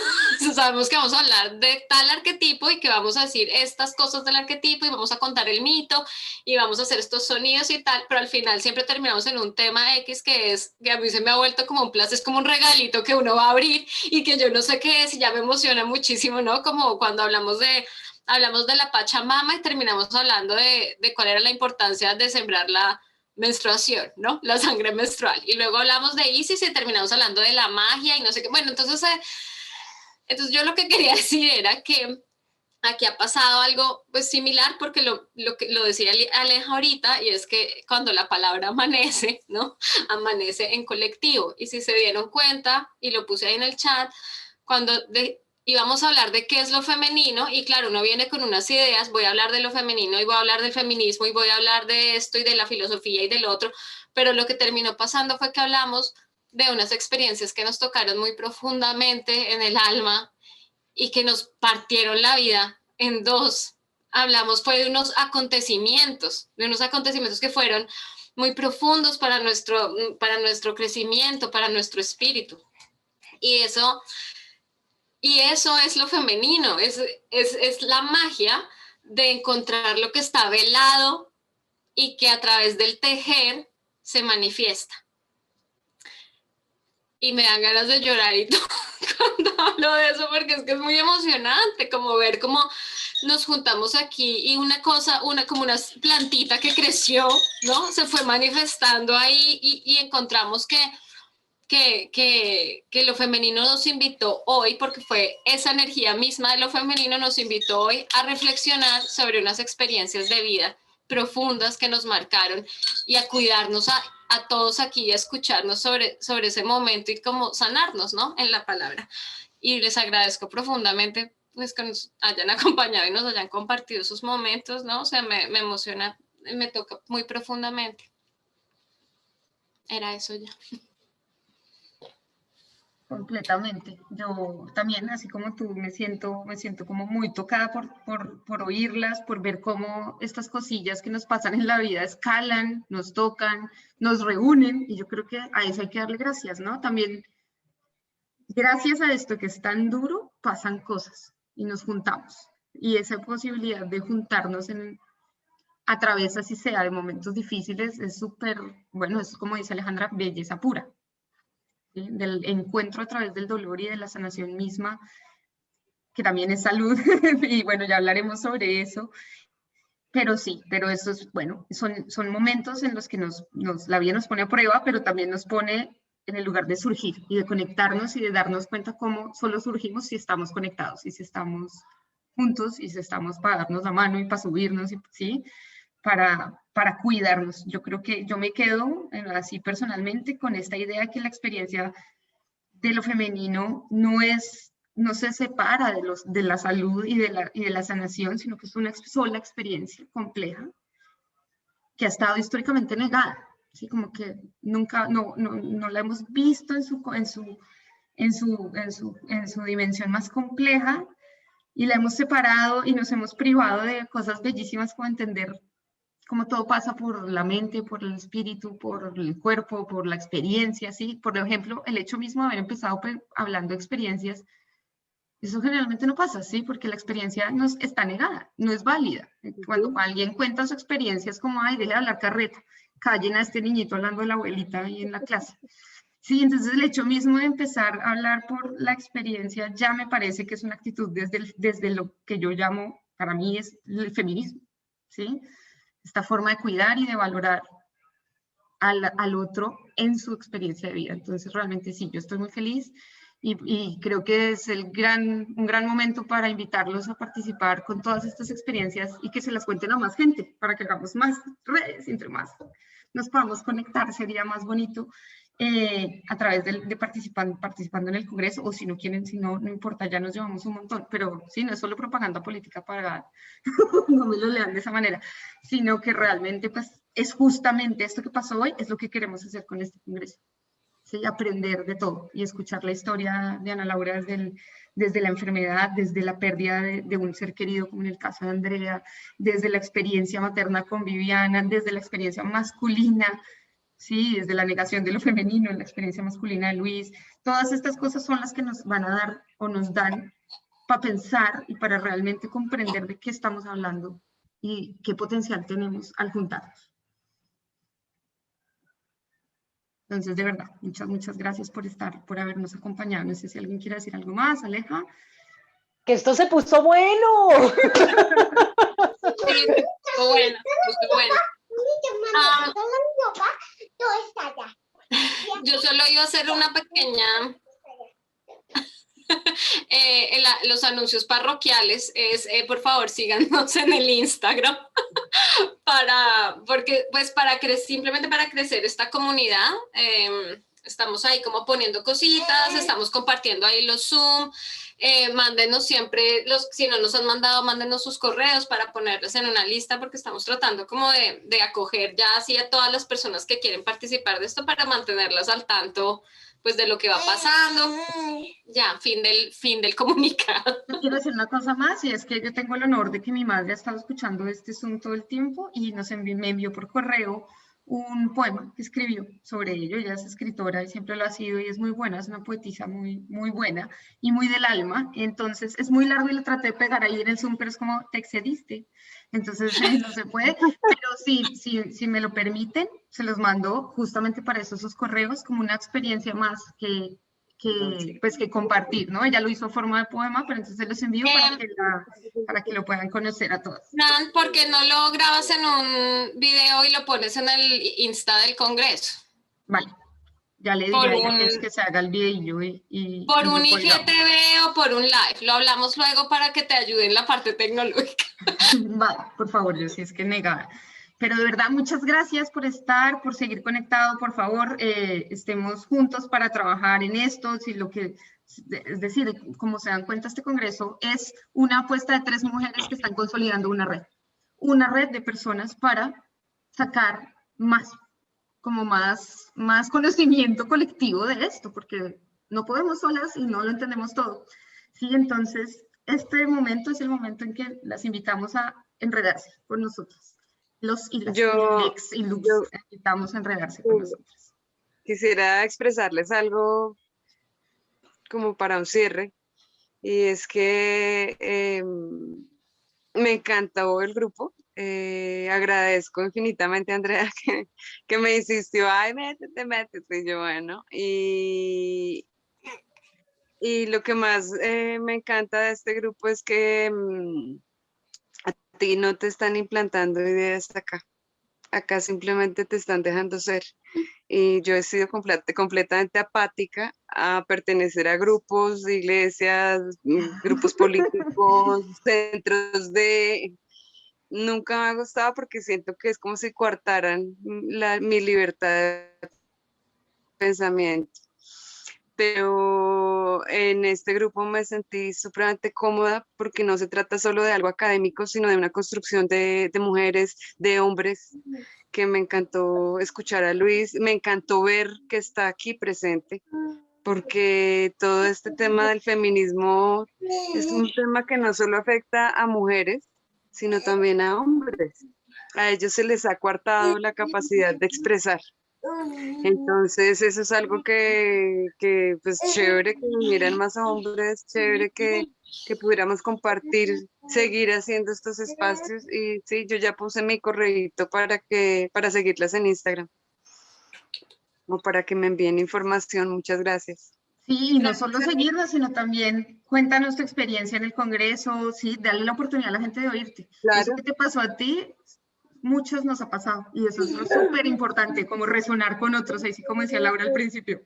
Sabemos que vamos a hablar de tal arquetipo y que vamos a decir estas cosas del arquetipo y vamos a contar el mito y vamos a hacer estos sonidos y tal, pero al final siempre terminamos en un tema X que a mí se me ha vuelto como un placer, es como un regalito que uno va a abrir y que yo no sé qué es y ya me emociona muchísimo, ¿no? Como cuando hablamos de la Pachamama y terminamos hablando de cuál era la importancia de sembrar menstruación, ¿no? La sangre menstrual. Y luego hablamos de Isis y terminamos hablando de la magia y no sé qué. Bueno, entonces yo lo que quería decir era que aquí ha pasado algo pues similar, porque lo decía Aleja ahorita, y es que cuando la palabra amanece, ¿no? Amanece en colectivo. Y si se dieron cuenta, y lo puse ahí en el chat, cuando íbamos a hablar de qué es lo femenino, y claro, uno viene con unas ideas, voy a hablar de lo femenino, y voy a hablar del feminismo, y voy a hablar de esto, y de la filosofía, y del otro, pero lo que terminó pasando fue que hablamos de unas experiencias que nos tocaron muy profundamente en el alma, y que nos partieron la vida en dos. Hablamos fue de unos acontecimientos que fueron muy profundos para nuestro crecimiento, para nuestro espíritu. Y eso es lo femenino, es la magia de encontrar lo que está velado y que a través del tejer se manifiesta. Y me dan ganas de llorar y todo cuando hablo de eso, porque es que es muy emocionante, como ver cómo nos juntamos aquí y como una plantita que creció, ¿no? Se fue manifestando ahí y encontramos que lo femenino nos invitó hoy, porque fue esa energía misma de lo femenino, nos invitó hoy a reflexionar sobre unas experiencias de vida profundas que nos marcaron y a cuidarnos a todos aquí y a escucharnos sobre ese momento y cómo sanarnos, ¿no? En la palabra. Y les agradezco profundamente pues que nos hayan acompañado y nos hayan compartido sus momentos, ¿no? O sea, me emociona, me toca muy profundamente. Era eso ya. Completamente. Yo también, así como tú, me siento como muy tocada por oírlas, por ver cómo estas cosillas que nos pasan en la vida escalan, nos tocan, nos reúnen, y yo creo que a eso hay que darle gracias, ¿no? También, gracias a esto que es tan duro, pasan cosas y nos juntamos. Y esa posibilidad de juntarnos a través, así sea, de momentos difíciles, es súper, bueno, es como dice Alejandra, belleza pura. ¿Sí? Del encuentro a través del dolor y de la sanación misma, que también es salud, y bueno, ya hablaremos sobre eso, pero sí, pero eso es, bueno, son momentos en los que la vida nos pone a prueba, pero también nos pone en el lugar de surgir y de conectarnos y de darnos cuenta cómo solo surgimos si estamos conectados y si estamos juntos y si estamos para darnos la mano y para subirnos, ¿sí? Para cuidarnos. Yo creo que yo me quedo así personalmente con esta idea que la experiencia de lo femenino no se separa de la salud y de la sanación, sino que es una sola experiencia compleja que ha estado históricamente negada, ¿sí? Como que nunca, no la hemos visto en su dimensión más compleja, y la hemos separado y nos hemos privado de cosas bellísimas, como entender cómo todo pasa por la mente, por el espíritu, por el cuerpo, por la experiencia, ¿sí? Por ejemplo, el hecho mismo de haber empezado hablando de experiencias, eso generalmente no pasa, ¿sí? Porque la experiencia está negada, no es válida. Cuando alguien cuenta su experiencia es como, ay, deje de hablar carreta, callen a este niñito hablando de la abuelita ahí en la clase. Sí, entonces el hecho mismo de empezar a hablar por la experiencia ya me parece que es una actitud desde lo que yo llamo, para mí es el feminismo, ¿sí? Esta forma de cuidar y de valorar al otro en su experiencia de vida. Entonces, realmente sí, yo estoy muy feliz y creo que es un gran momento para invitarlos a participar con todas estas experiencias y que se las cuenten a más gente, para que hagamos más redes, entre más nos podamos conectar, sería más bonito a través de participando en el Congreso, o si no quieren, si no importa, ya nos llevamos un montón, pero sí, no es solo propaganda política para no me lo lean de esa manera, sino que realmente pues es justamente esto que pasó hoy, es lo que queremos hacer con este Congreso, ¿sí? Aprender de todo y escuchar la historia de Ana Laura desde la enfermedad, desde la pérdida de un ser querido, como en el caso de Andrea, desde la experiencia materna con Viviana, desde la experiencia masculina, sí, desde la negación de lo femenino, la experiencia masculina de Luis. Todas estas cosas son las que nos van a dar o nos dan para pensar y para realmente comprender de qué estamos hablando y qué potencial tenemos al juntarnos. Entonces, de verdad, muchas gracias por habernos acompañado. No sé si alguien quiere decir algo más, Aleja. Que esto se puso bueno. Sí, estuvo bueno. Ah, yo solo iba a hacer una pequeña... los anuncios parroquiales es, por favor, síganos en el Instagram simplemente para crecer esta comunidad. Estamos ahí como poniendo cositas, estamos compartiendo ahí los Zoom. Mándenos siempre, si no nos han mandado, mándenos sus correos para ponerlos en una lista, porque estamos tratando como de acoger ya así a todas las personas que quieren participar de esto para mantenerlas al tanto pues de lo que va pasando. Ya, fin del comunicado. Yo quiero decir una cosa más, y es que yo tengo el honor de que mi madre ha estado escuchando este Zoom todo el tiempo y me envió por correo un poema que escribió sobre ello. Ella es escritora y siempre lo ha sido y es muy buena, es una poetisa muy, muy buena y muy del alma. Entonces es muy largo y lo traté de pegar ahí en el Zoom, pero es como te excediste. Entonces no se puede, pero si me lo permiten, se los mando justamente para eso, esos correos, como una experiencia más que compartir, ¿no? Ella lo hizo a forma de poema, pero entonces se los envío para que lo puedan conocer a todos. Nan, ¿por qué no lo grabas en un video y lo pones en el Insta del Congreso? Vale, ya le diré a ella que se haga el video por un IGTV o por un live, lo hablamos luego para que te ayude en la parte tecnológica. Vale, por favor, yo sí es que negada. Pero de verdad, muchas gracias por estar, por seguir conectado, por favor, estemos juntos para trabajar en esto, es decir, como se dan cuenta, este congreso es una apuesta de 3 mujeres que están consolidando una red de personas para sacar más conocimiento colectivo de esto, porque no podemos solas y no lo entendemos todo. Sí, entonces, este momento es el momento en que las invitamos a enredarse con nosotros. Los y las Lex y Lux invitamos a enredarse con nosotros. Quisiera expresarles algo como para un cierre, y es que me encantó el grupo. Agradezco infinitamente a Andrea que me insistió, ay, métete, y yo, bueno, y lo que más me encanta de este grupo es que a ti no te están implantando ideas acá simplemente te están dejando ser. Y yo he sido completamente apática a pertenecer a grupos, iglesias, grupos políticos, centros Nunca me ha gustado porque siento que es como si coartaran mi libertad de pensamiento. Pero en este grupo me sentí supremamente cómoda porque no se trata solo de algo académico, sino de una construcción de mujeres, de hombres, que me encantó escuchar a Luis, me encantó ver que está aquí presente, porque todo este tema del feminismo es un tema que no solo afecta a mujeres, sino también a hombres. A ellos se les ha coartado la capacidad de expresar. Entonces eso es algo que pues chévere que vinieran más hombres, chévere que pudiéramos compartir, seguir haciendo estos espacios. Y sí, yo ya puse mi correíto para seguirlas en Instagram o para que me envíen información. Muchas gracias. Sí, y no solo seguirnos, sino también cuéntanos tu experiencia en el Congreso, sí, dale la oportunidad a la gente de oírte. Claro. Eso que te pasó a ti, muchos nos ha pasado, y eso es súper importante, como resonar con otros, así como decía Laura al principio.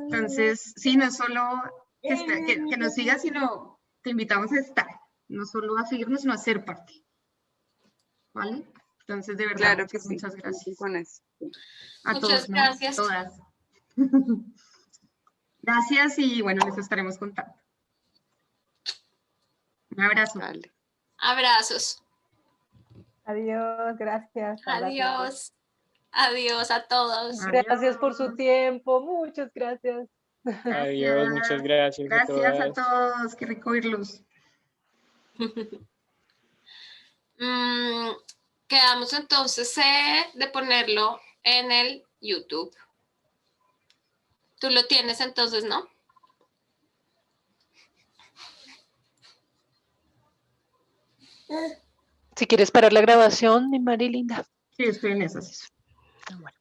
Entonces, sí, no es solo que nos sigas, sino te invitamos a estar, no solo a seguirnos, sino a ser parte. ¿Vale? Entonces, de verdad, claro que sí. Muchas gracias. Con eso. A muchas todos, gracias. ¿no? Todas. Gracias y bueno, les estaremos contando. Un abrazo. Vale. Abrazos. Adiós, gracias. Adiós. Adiós a todos. Gracias por su tiempo, muchas gracias. Adiós, muchas gracias. Gracias a todos, qué rico oírlos. Quedamos entonces de ponerlo en el YouTube. Tú lo tienes entonces, ¿no? Si quieres parar la grabación, mi Mari linda. Sí, estoy en esas. Bueno.